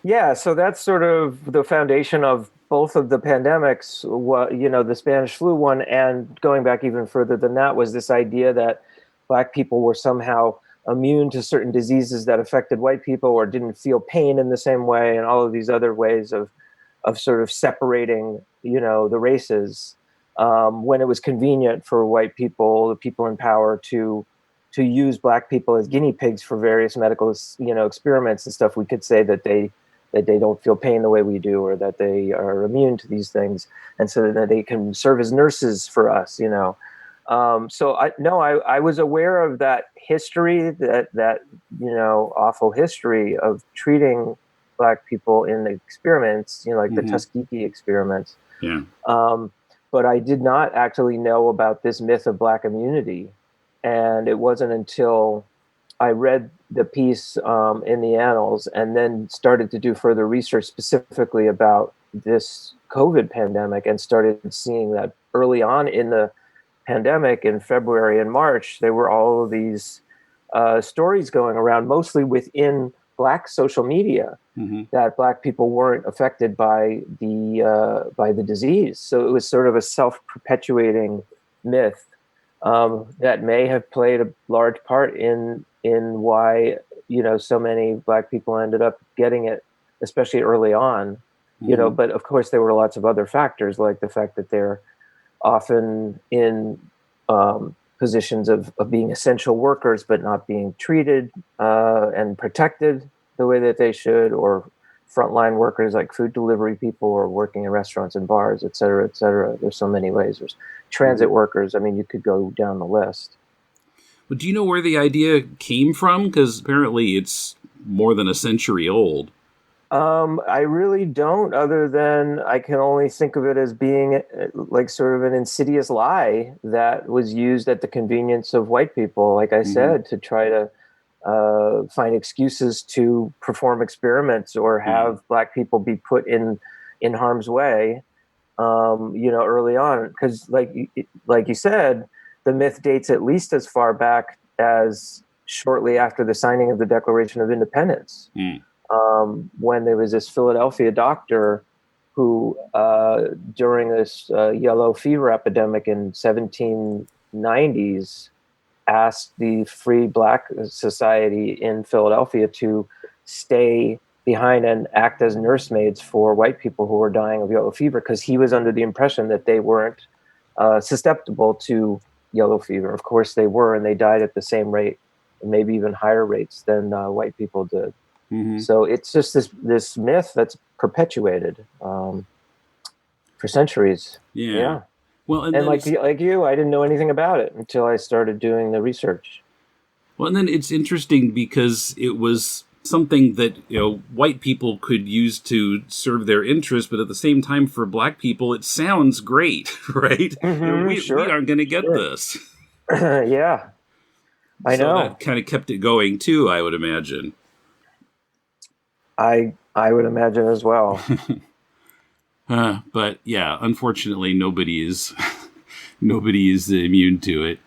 Yeah, so that's sort of the foundation of both of the pandemics. The Spanish flu one, and going back even further than that, was this idea that Black people were somehow immune to certain diseases that affected white people, or didn't feel pain in the same way, and all of these other ways of sort of separating, the races, when it was convenient for white people, the people in power, to use Black people as guinea pigs for various medical, experiments and stuff. We could say that they don't feel pain the way we do, or that they are immune to these things, and so that they can serve as nurses for us, So I was aware of that history, that awful history of treating Black people in the experiments, like the Tuskegee experiments. Yeah. But I did not actually know about this myth of Black immunity, and it wasn't until I read the piece in the Annals, and then started to do further research specifically about this COVID pandemic, and started seeing that early on in the pandemic, in February and March, there were all of these stories going around, mostly within Black social media, that Black people weren't affected by the disease. So it was sort of a self-perpetuating myth that may have played a large part in why so many Black people ended up getting it, especially early on. But of course there were lots of other factors, like the fact that they're often in positions of being essential workers, but not being treated and protected the way that they should, or frontline workers like food delivery people, or working in restaurants and bars, et cetera, et cetera. There's so many ways. There's transit workers. I mean, you could go down the list. But do you know where the idea came from? Because apparently it's more than a century old. I really don't, other than I can only think of it as being like sort of an insidious lie that was used at the convenience of white people, like I said, to try to find excuses to perform experiments or have Black people be put in harm's way, early on. Because like you said, the myth dates at least as far back as shortly after the signing of the Declaration of Independence. when there was this Philadelphia doctor who, during this yellow fever epidemic in 1790s, asked the Free Black Society in Philadelphia to stay behind and act as nursemaids for white people who were dying of yellow fever, because he was under the impression that they weren't susceptible to yellow fever. Of course they were, and they died at the same rate, maybe even higher rates than white people did. Mm-hmm. So it's just this myth that's perpetuated for centuries. Yeah. Well, and like you, I didn't know anything about it until I started doing the research. Well, and then it's interesting because it was something that, white people could use to serve their interests, but at the same time, for black people, it sounds great, right? Mm-hmm, we aren't going to get this. Yeah, I know. That kind of kept it going too, I would imagine. I would imagine as well. But yeah, unfortunately, nobody is immune to it.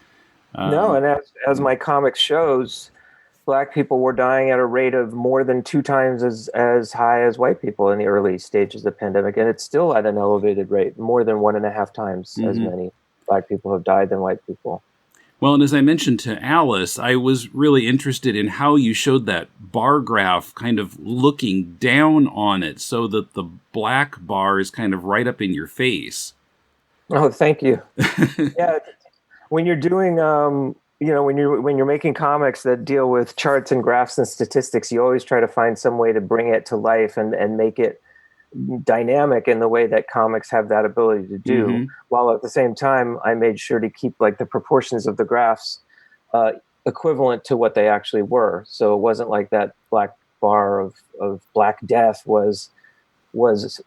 No, and as my comic shows, black people were dying at a rate of more than 2 times as high as white people in the early stages of the pandemic, and it's still at an elevated rate, more than 1.5 times as many black people have died than white people. Well, and as I mentioned to Alice, I was really interested in how you showed that bar graph kind of looking down on it so that the black bar is kind of right up in your face. Oh, thank you. Yeah, when you're doing, when you're making comics that deal with charts and graphs and statistics, you always try to find some way to bring it to life and make it dynamic in the way that comics have that ability to do, while at the same time I made sure to keep like the proportions of the graphs equivalent to what they actually were, so it wasn't like that black bar of Black Death was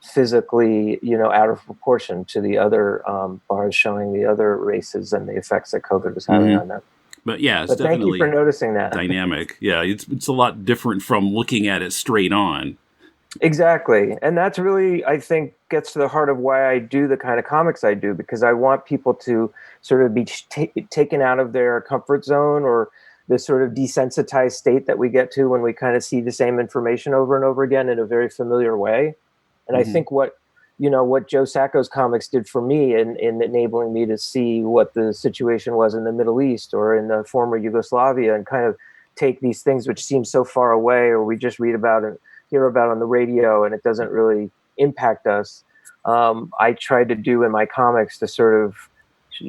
physically out of proportion to the other bars showing the other races and the effects that COVID was having on them. But yeah, it's definitely, thank you for noticing that. Dynamic. Yeah, it's a lot different from looking at it straight on. Exactly. And that's really, I think, gets to the heart of why I do the kind of comics I do, because I want people to sort of be taken out of their comfort zone, or the sort of desensitized state that we get to when we kind of see the same information over and over again in a very familiar way. And I think what Joe Sacco's comics did for me in enabling me to see what the situation was in the Middle East or in the former Yugoslavia, and kind of take these things which seem so far away, or we just hear about on the radio, and it doesn't really impact us. I try to do in my comics to sort of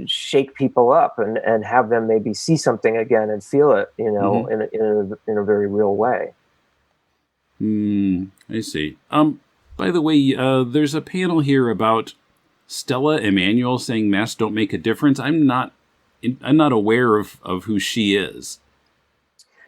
shake people up and have them maybe see something again and feel it, in a very real way. I see. By the way, there's a panel here about Stella Emanuel saying masks don't make a difference. I'm not aware of who she is.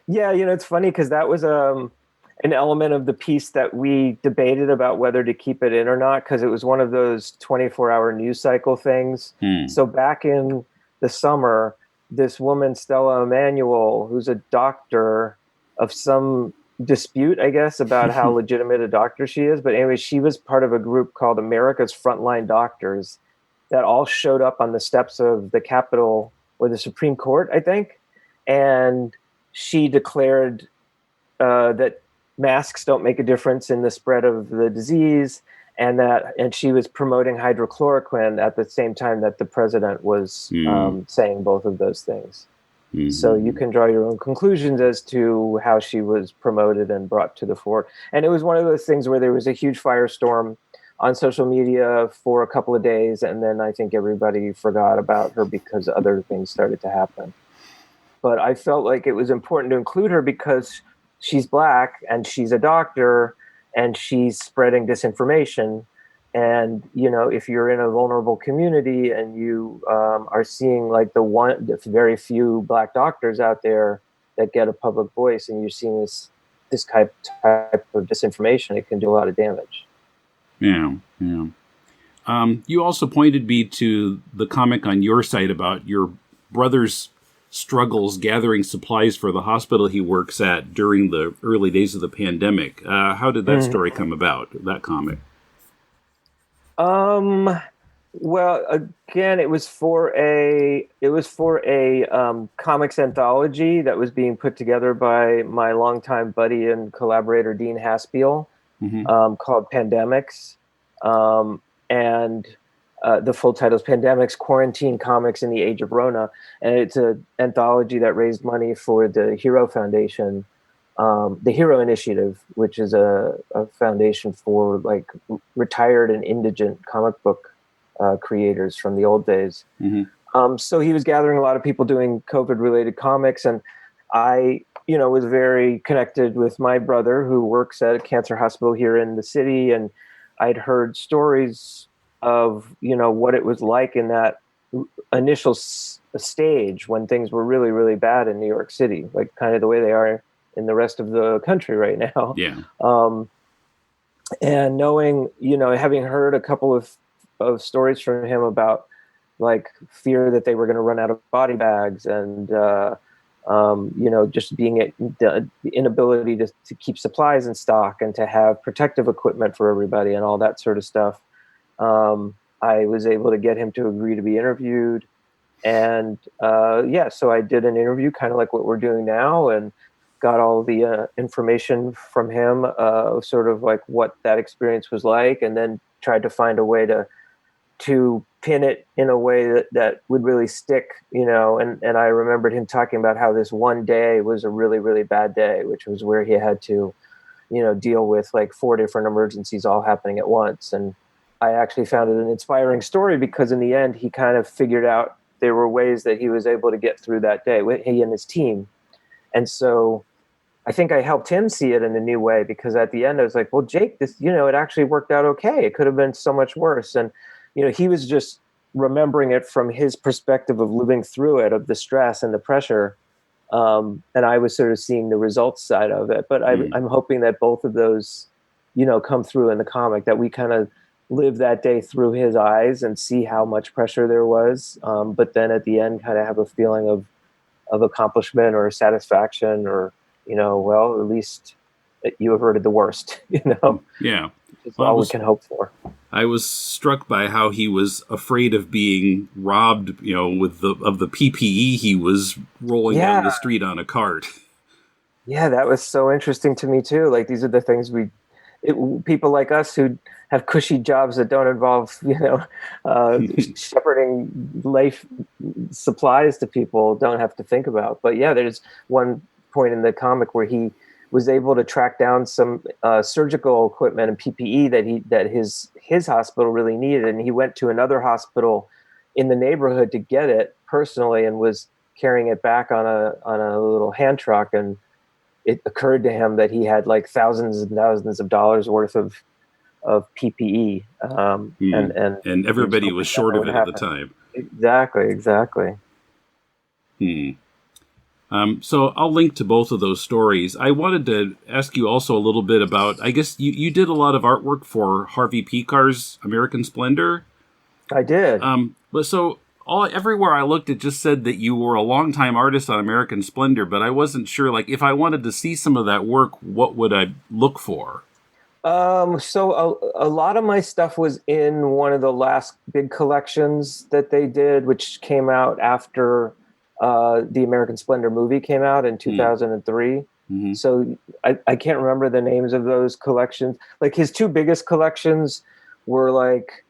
Yeah, it's funny because that was an element of the piece that we debated about whether to keep it in or not, because it was one of those 24-hour news cycle things. So back in the summer, this woman, Stella Emanuel, who's a doctor of some dispute, I guess, about how legitimate a doctor she is. But anyway, she was part of a group called America's Frontline Doctors that all showed up on the steps of the Capitol or the Supreme Court, I think. And she declared that masks don't make a difference in the spread of the disease, and she was promoting hydrochloroquine at the same time that the president was saying both of those things. So you can draw your own conclusions as to how she was promoted and brought to the fore. And it was one of those things where there was a huge firestorm on social media for a couple of days, and then I think everybody forgot about her because other things started to happen. But I felt like it was important to include her because she's Black and she's a doctor and she's spreading disinformation. And, if you're in a vulnerable community and you are seeing like the very few Black doctors out there that get a public voice, and you're seeing this type of disinformation, it can do a lot of damage. Yeah. You also pointed me to the comic on your site about your brother's struggles gathering supplies for the hospital he works at during the early days of the pandemic. How did that story come about, that comic? Well, again, it was for a comics anthology that was being put together by my longtime buddy and collaborator Dean Haspiel, called Pandemics, and the full title is Pandemics: Quarantine Comics in the Age of Rona, and it's an anthology that raised money for the Hero Foundation, the Hero Initiative, which is a foundation for like retired and indigent comic book creators from the old days. So he was gathering a lot of people doing COVID-related comics, and I, was very connected with my brother who works at a cancer hospital here in the city, and I'd heard stories of, what it was like in that initial stage when things were really, really bad in New York City, like kind of the way they are in the rest of the country right now. Yeah. And knowing, having heard a couple of stories from him about like fear that they were going to run out of body bags and, just being the inability to keep supplies in stock and to have protective equipment for everybody and all that sort of stuff. I was able to get him to agree to be interviewed. And so I did an interview kind of like what we're doing now, and got all the information from him, sort of like what that experience was like, and then tried to find a way to pin it in a way that would really stick, and I remembered him talking about how this one day was a really, really bad day, which was where he had to, deal with like 4 different emergencies all happening at once. And I actually found it an inspiring story because in the end, he kind of figured out there were ways that he was able to get through that day, he and his team. And so I think I helped him see it in a new way, because at the end I was like, well, Jake, this, it actually worked out okay. It could have been so much worse. And, he was just remembering it from his perspective of living through it, of the stress and the pressure. And I was sort of seeing the results side of it. But I'm hoping that both of those, come through in the comic, that we kind of live that day through his eyes and see how much pressure there was. But then at the end, kind of have a feeling of accomplishment or satisfaction, or, well, at least you averted the worst, Yeah. It's all we can hope for. I was struck by how he was afraid of being robbed, of the PPE he was rolling down the street on a cart. Yeah, that was so interesting to me too. Like, these are the things people like us who have cushy jobs that don't involve, shepherding life supplies to people, don't have to think about. But yeah, there's one point in the comic where he was able to track down some surgical equipment and PPE that his hospital really needed, and he went to another hospital in the neighborhood to get it personally, and was carrying it back on a little hand truck. And it occurred to him that he had like thousands and thousands of dollars worth of PPE, and everybody was short of it at the time. Exactly. So I'll link to both of those stories. I wanted to ask you also a little bit about, I guess you did a lot of artwork for Harvey Pekar's American Splendor. I did. But so everywhere I looked, it just said that you were a longtime artist on American Splendor, but I wasn't sure, like, if I wanted to see some of that work, what would I look for? So a lot of my stuff was in one of the last big collections that they did, which came out after the American Splendor movie came out in 2003. So I can't remember the names of those collections. Like, his two biggest collections were like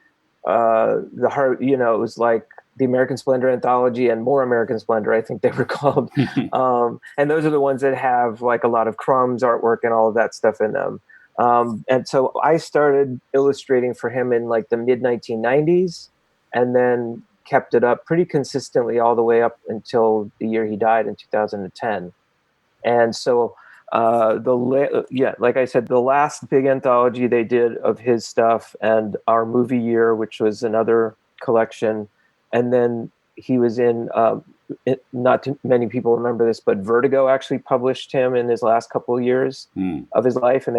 it was like the American Splendor Anthology and More American Splendor, I think they were called. And those are the ones that have like a lot of Crumb's artwork and all of that stuff in them. And so I started illustrating for him in like the mid 1990s, and then kept it up pretty consistently all the way up until the year he died in 2010. And so like I said, the last big anthology they did of his stuff, and Our Movie Year, which was another collection. And then he was in, not too many people remember this, but Vertigo actually published him in his last couple of years of his life. And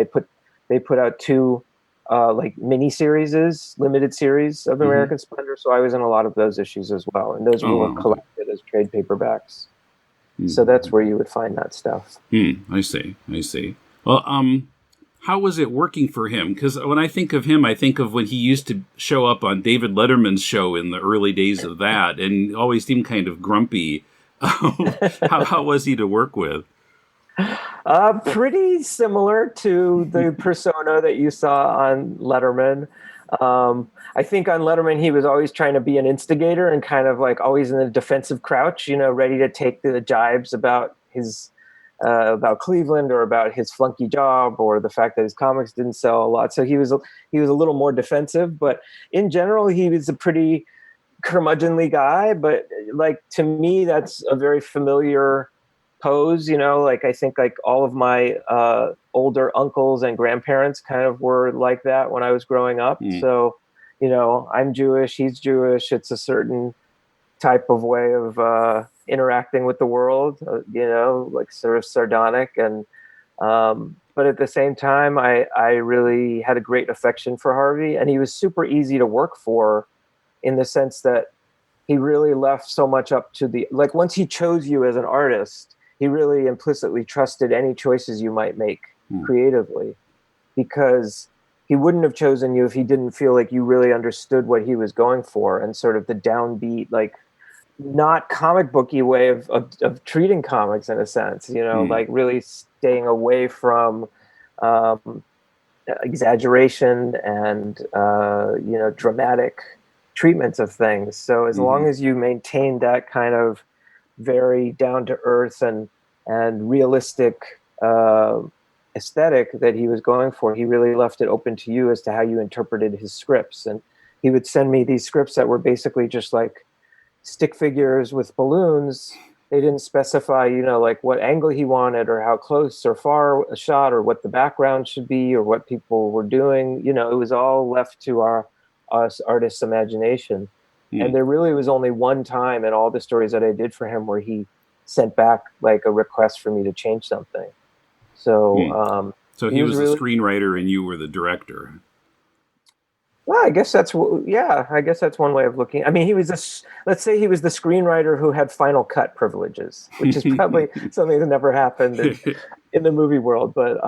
they put out two like mini series, limited series of American Splendor. So I was in a lot of those issues as well. And those were collected as trade paperbacks. So that's where you would find that stuff. I see. Well, How was it working for him? Because when I think of him, I think of when he used to show up on David Letterman's show in the early days of that, and always seemed kind of grumpy. How was he to work with? Pretty similar to the persona that you saw on Letterman. I think on Letterman, he was always trying to be an instigator and kind of like always in a defensive crouch, ready to take the jibes about his about Cleveland or about his flunky job or the fact that his comics didn't sell a lot. So he was a little more defensive, but in general, he was a pretty curmudgeonly guy. But like, to me, that's a very familiar pose, like I think like all of my older uncles and grandparents kind of were like that when I was growing up. So, I'm Jewish, he's Jewish. It's a certain type of way of interacting with the world, like sort of sardonic. And but at the same time, I really had a great affection for Harvey, and he was super easy to work for in the sense that he really left so much up to like once he chose you as an artist, he really implicitly trusted any choices you might make creatively, because he wouldn't have chosen you if he didn't feel like you really understood what he was going for and sort of the downbeat, like not comic booky way of treating comics in a sense, like really staying away from exaggeration and, dramatic treatments of things. So as long as you maintain that kind of very down to earth and realistic aesthetic that he was going for, he really left it open to you as to how you interpreted his scripts. And he would send me these scripts that were basically just like stick figures with balloons. They didn't specify, like what angle he wanted or how close or far a shot or what the background should be or what people were doing. It was all left to us artists' imagination. And there really was only one time in all the stories that I did for him where he sent back like a request for me to change something. So, so he was really the screenwriter and you were the director. Well, I guess that's one way of looking. I mean, let's say he was the screenwriter who had final cut privileges, which is probably something that never happened in the movie world. But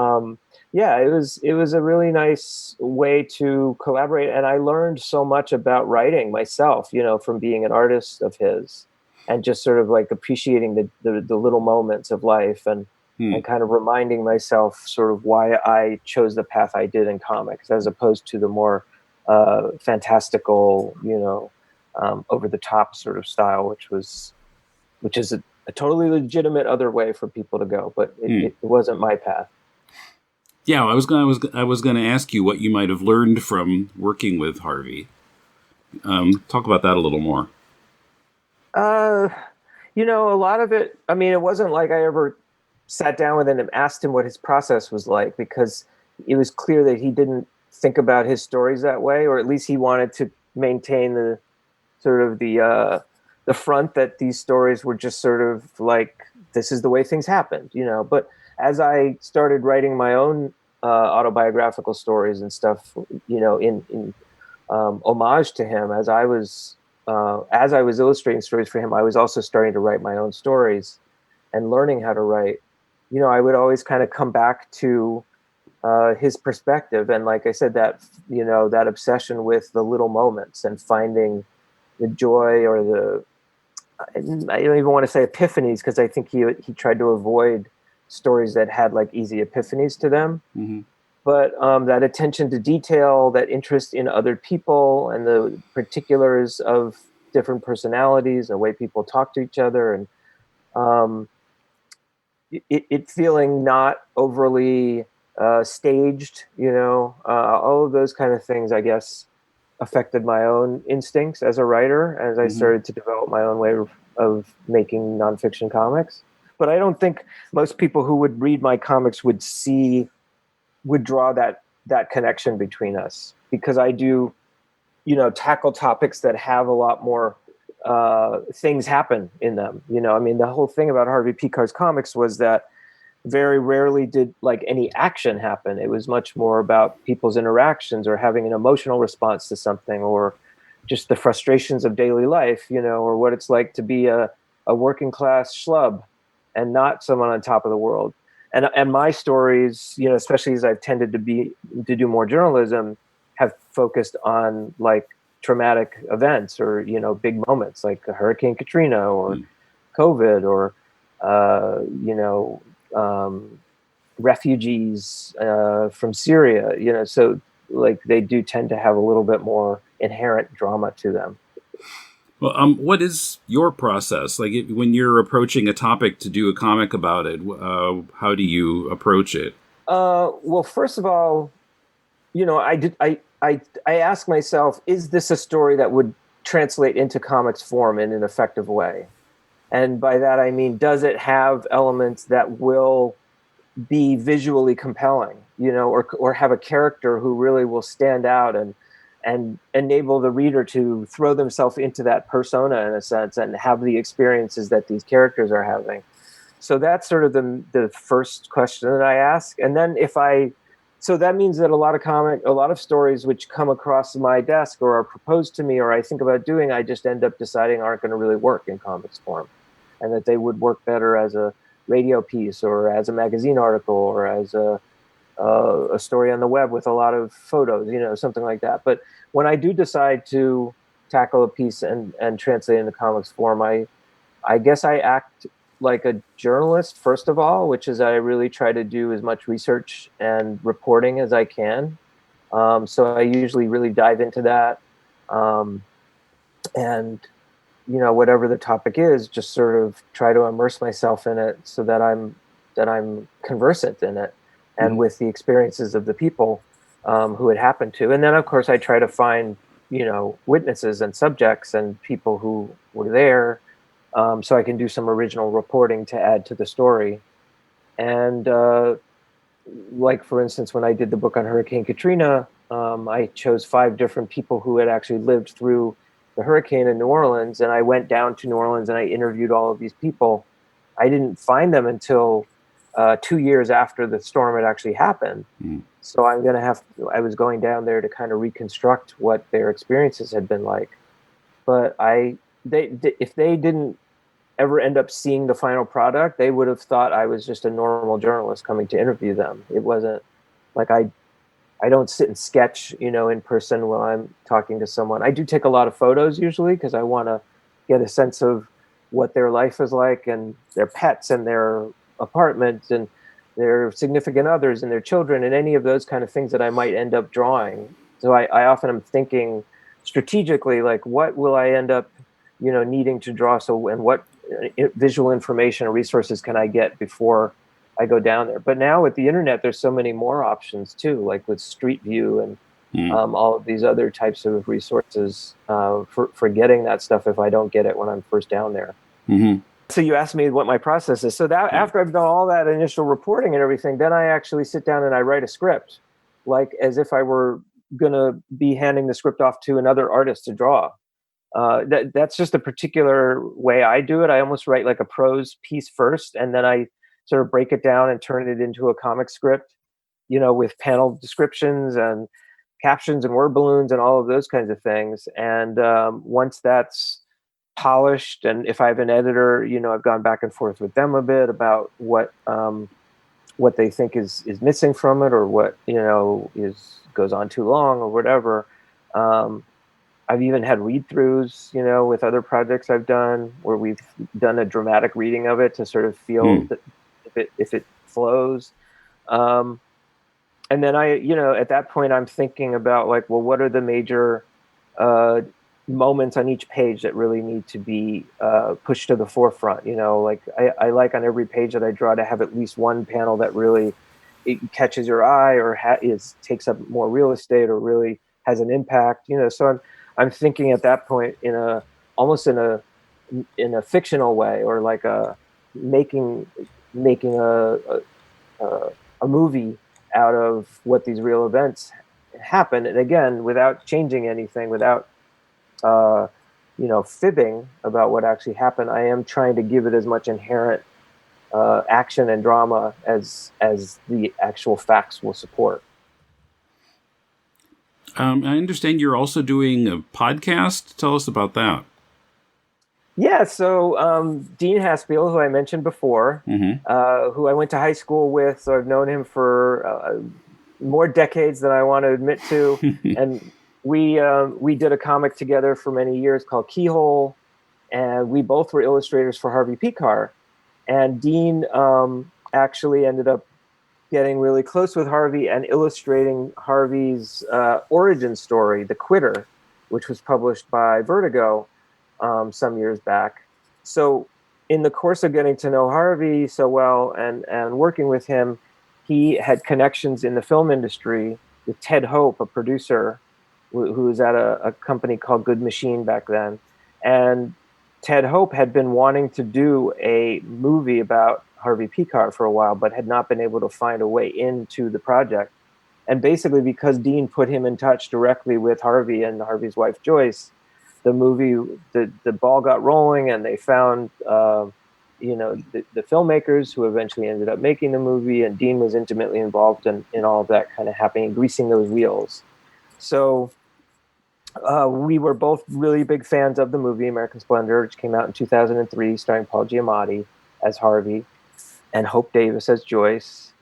it was a really nice way to collaborate. And I learned so much about writing myself, from being an artist of his and just sort of like appreciating the little moments of life and kind of reminding myself sort of why I chose the path I did in comics as opposed to the more fantastical, over the top sort of style, which is a totally legitimate other way for people to go, but it wasn't my path. Yeah, I was going to ask you what you might have learned from working with Harvey. Talk about that a little more. A lot of it. I mean, it wasn't like I ever sat down with him and asked him what his process was like, because it was clear that he didn't think about his stories that way, or at least he wanted to maintain the sort of the front that these stories were just sort of like, this is the way things happened, but as I started writing my own autobiographical stories and stuff, in homage to him, as I was illustrating stories for him, I was also starting to write my own stories and learning how to write. I would always kind of come back to his perspective. And like I said, that obsession with the little moments and finding the joy or I don't even want to say epiphanies, because I think he tried to avoid stories that had like easy epiphanies to them. But that attention to detail, that interest in other people and the particulars of different personalities, the way people talk to each other, and it feeling not overly staged, all of those kind of things, I guess, affected my own instincts as a writer as I started to develop my own way of making nonfiction comics. But I don't think most people who would read my comics would draw that connection between us, because I do, tackle topics that have a lot more things happen in them. I mean, the whole thing about Harvey Pekar's comics was that very rarely did like any action happen. It was much more about people's interactions or having an emotional response to something, or just the frustrations of daily life, or what it's like to be a working class schlub and not someone on top of the world. and my stories, especially as I've tended to do more journalism, have focused on like traumatic events or big moments like Hurricane Katrina or COVID or refugees from Syria. So like they do tend to have a little bit more inherent drama to them. Well, what is your process? Like when you're approaching a topic to do a comic about it, how do you approach it? Well, first of all, I ask myself, is this a story that would translate into comics form in an effective way? And by that, I mean, does it have elements that will be visually compelling, or have a character who really will stand out and enable the reader to throw themselves into that persona in a sense and have the experiences that these characters are having. So that's sort of the first question that I ask. And then so that means that a lot of stories which come across my desk or are proposed to me or I think about doing, I just end up deciding aren't going to really work in comics form, and that they would work better as a radio piece or as a magazine article or as a story on the web with a lot of photos, something like that. But when I do decide to tackle a piece and translate into comics form, I guess I act like a journalist, first of all, which is I really try to do as much research and reporting as I can. So I usually really dive into that. And, whatever the topic is, just sort of try to immerse myself in it so that I'm conversant in it and with the experiences of the people who it happened to. And then, of course, I try to find, witnesses and subjects and people who were there, so I can do some original reporting to add to the story. And like, for instance, when I did the book on Hurricane Katrina, I chose 5 different people who had actually lived through the hurricane in New Orleans. And I went down to New Orleans and I interviewed all of these people. I didn't find them until 2 years after the storm had actually happened. So I was going down there to kind of reconstruct what their experiences had been like. But if they didn't ever end up seeing the final product, they would have thought I was just a normal journalist coming to interview them. It wasn't like I don't sit and sketch, in person while I'm talking to someone. I do take a lot of photos usually because I want to get a sense of what their life is like and their pets and their apartments and their significant others and their children and any of those kind of things that I might end up drawing. So I often am thinking strategically, like, what will I end up, needing to draw? And what visual information or resources can I get before I go down there? But now with the internet, there's so many more options too, like with Street View and all of these other types of resources for getting that stuff if I don't get it when I'm first down there. Mm-hmm. So you asked me what my process is. So that after I've done all that initial reporting and everything, then I actually sit down and I write a script, like as if I were going to be handing the script off to another artist to draw. That's just a particular way I do it. I almost write like a prose piece first, and then I sort of break it down and turn it into a comic script, with panel descriptions and captions and word balloons and all of those kinds of things. And once that's polished, and if I have an editor, I've gone back and forth with them a bit about what they think is missing from it, or what goes on too long or whatever. I've even had read-throughs, with other projects I've done where we've done a dramatic reading of it to sort of feel that if it flows. And then at that point I'm thinking about like, well, what are the major moments on each page that really need to be pushed to the forefront? Like I like on every page that I draw to have at least one panel that really it catches your eye or takes up more real estate or really has an impact. So I'm thinking at that point almost in a fictional way, or like making a movie out of what these real events happen. And again, without changing anything, without fibbing about what actually happened, I am trying to give it as much inherent action and drama as the actual facts will support. I understand you're also doing a podcast. Tell us about that. Yeah, so Dean Haspiel, who I mentioned before, who I went to high school with, so I've known him for more decades than I want to admit to, and we did a comic together for many years called Keyhole, and we both were illustrators for Harvey Pekar, and Dean actually ended up getting really close with Harvey and illustrating Harvey's origin story, The Quitter, which was published by Vertigo some years back. So in the course of getting to know Harvey so well and working with him, he had connections in the film industry with Ted Hope, a producer who was at a company called Good Machine back then. And Ted Hope had been wanting to do a movie about Harvey Pekar for a while, but had not been able to find a way into the project. And basically, because Dean put him in touch directly with Harvey and Harvey's wife, Joyce, the movie, the ball got rolling, and they found, the filmmakers who eventually ended up making the movie, and Dean was intimately involved in all of that kind of happening, greasing those wheels. So we were both really big fans of the movie American Splendor, which came out in 2003, starring Paul Giamatti as Harvey, and Hope Davis as Joyce,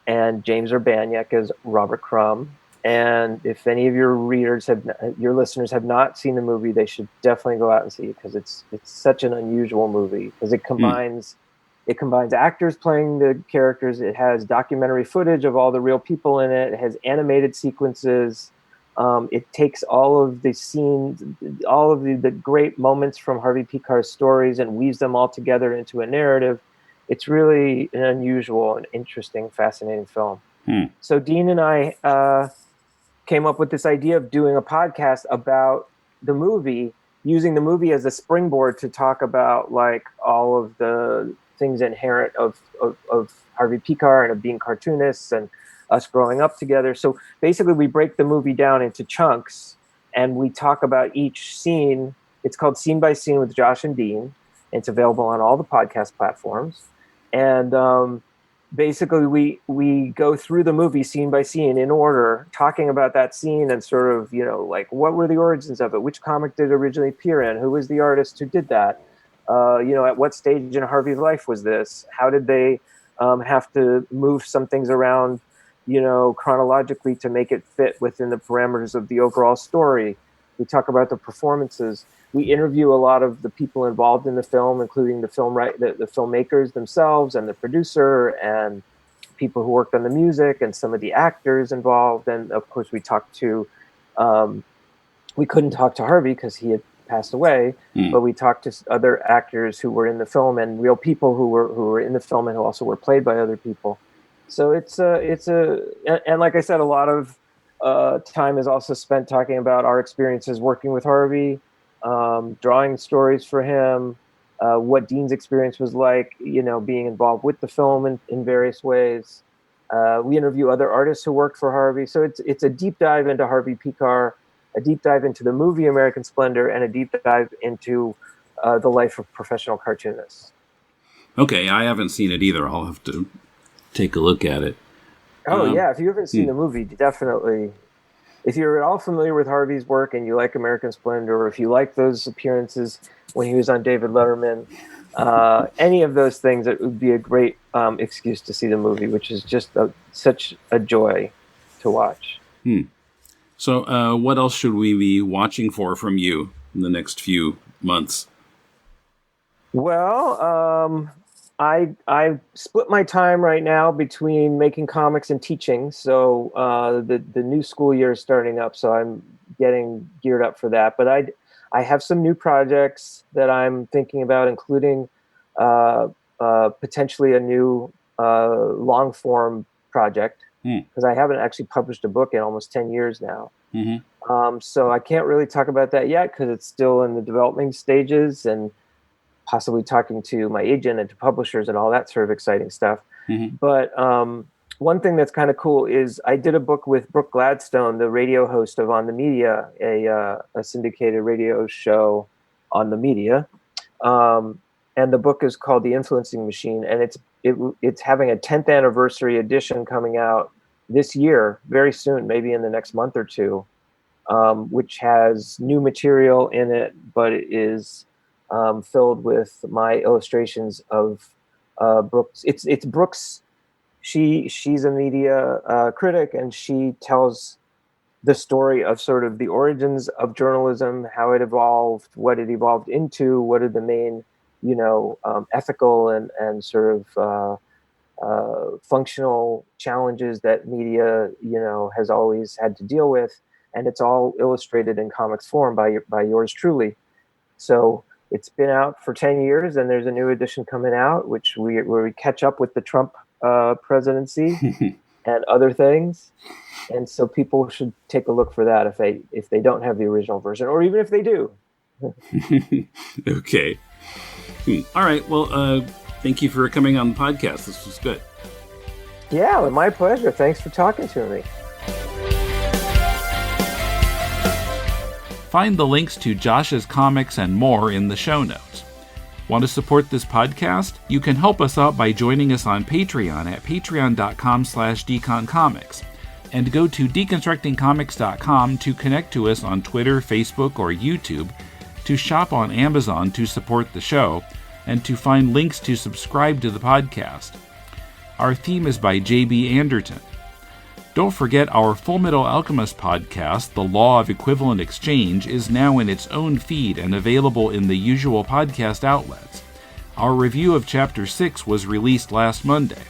and James Urbaniak as Robert Crumb. And if any of your listeners have not seen the movie, they should definitely go out and see it, because it's such an unusual movie, because it combines actors playing the characters. It has documentary footage of all the real people in it. It has animated sequences. It takes all of the scenes, all of the great moments from Harvey Pekar's stories, and weaves them all together into a narrative. It's really an unusual and interesting, fascinating film. So Dean and I came up with this idea of doing a podcast about the movie, using the movie as a springboard to talk about like all of the things inherent of Harvey Pekar and of being cartoonists and us growing up together. So basically we break the movie down into chunks and we talk about each scene. It's called Scene by Scene with Josh and Dean. It's available on all the podcast platforms. And basically we go through the movie scene by scene in order, talking about that scene and sort of, like what were the origins of it? Which comic did it originally appear in? Who was the artist who did that? At what stage in Harvey's life was this? How did they have to move some things around, chronologically to make it fit within the parameters of the overall story? We talk about the performances. We interview a lot of the people involved in the film, including the filmmakers themselves and the producer and people who worked on the music and some of the actors involved. And of course, we talked to, we couldn't talk to Harvey because he had passed away, but we talked to other actors who were in the film and real people who were in the film and who also were played by other people. So and like I said, a lot of time is also spent talking about our experiences working with Harvey, drawing stories for him, what Dean's experience was like, being involved with the film in various ways. We interview other artists who worked for Harvey. So it's a deep dive into Harvey Pekar, a deep dive into the movie American Splendor, and a deep dive into the life of professional cartoonists. Okay, I haven't seen it either. I'll have to take a look at it. Yeah, if you haven't seen the movie, definitely. If you're at all familiar with Harvey's work and you like American Splendor, or if you like those appearances when he was on David Letterman, any of those things, it would be a great excuse to see the movie, which is just such a joy to watch. So what else should we be watching for from you in the next few months? Well, I split my time right now between making comics and teaching. So the new school year is starting up, so I'm getting geared up for that. But I have some new projects that I'm thinking about, including potentially a new long form project, because I haven't actually published a book in almost 10 years now. So I can't really talk about that yet because it's still in the development stages, and possibly talking to my agent and to publishers and all that sort of exciting stuff. But one thing that's kind of cool is I did a book with Brooke Gladstone, the radio host of On the Media, a syndicated radio show on the media. And the book is called The Influencing Machine, and it's having a 10th anniversary edition coming out this year, very soon, maybe in the next month or two, which has new material in it, but it is filled with my illustrations of Brooks. It's Brooks. She's a media critic, and she tells the story of sort of the origins of journalism, how it evolved, what it evolved into, what are the main, ethical and sort of functional challenges that media, has always had to deal with, and it's all illustrated in comics form by yours truly. So it's been out for 10 years, and there's a new edition coming out, where we catch up with the Trump presidency and other things. And so people should take a look for that if they don't have the original version, or even if they do. Okay. All right. Well, thank you for coming on the podcast. This was good. Yeah, my pleasure. Thanks for talking to me. Find the links to Josh's comics and more in the show notes. Want to support this podcast? You can help us out by joining us on Patreon at patreon.com/deconcomics. And go to deconstructingcomics.com to connect to us on Twitter, Facebook, or YouTube, to shop on Amazon to support the show, and to find links to subscribe to the podcast. Our theme is by J.B. Anderton. Don't forget our Fullmetal Alchemist podcast, The Law of Equivalent Exchange, is now in its own feed and available in the usual podcast outlets. Our review of Chapter 6 was released last Monday.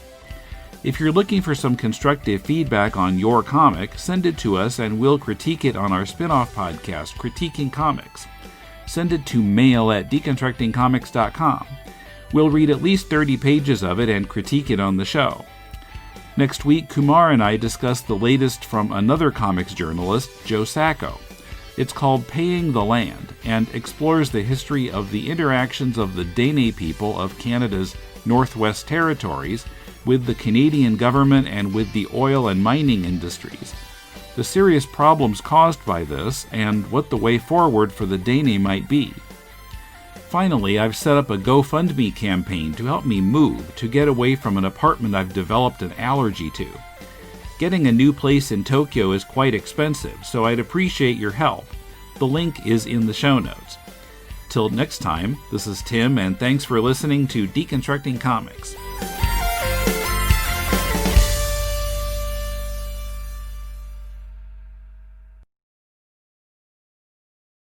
If you're looking for some constructive feedback on your comic, send it to us and we'll critique it on our spin-off podcast, Critiquing Comics. Send it to mail@deconstructingcomics.com. We'll read at least 30 pages of it and critique it on the show. Next week, Kumar and I discuss the latest from another comics journalist, Joe Sacco. It's called Paying the Land and explores the history of the interactions of the Dene people of Canada's Northwest Territories with the Canadian government and with the oil and mining industries, the serious problems caused by this, and what the way forward for the Dene might be. Finally, I've set up a GoFundMe campaign to help me move, to get away from an apartment I've developed an allergy to. Getting a new place in Tokyo is quite expensive, so I'd appreciate your help. The link is in the show notes. Till next time, this is Tim, and thanks for listening to Deconstructing Comics.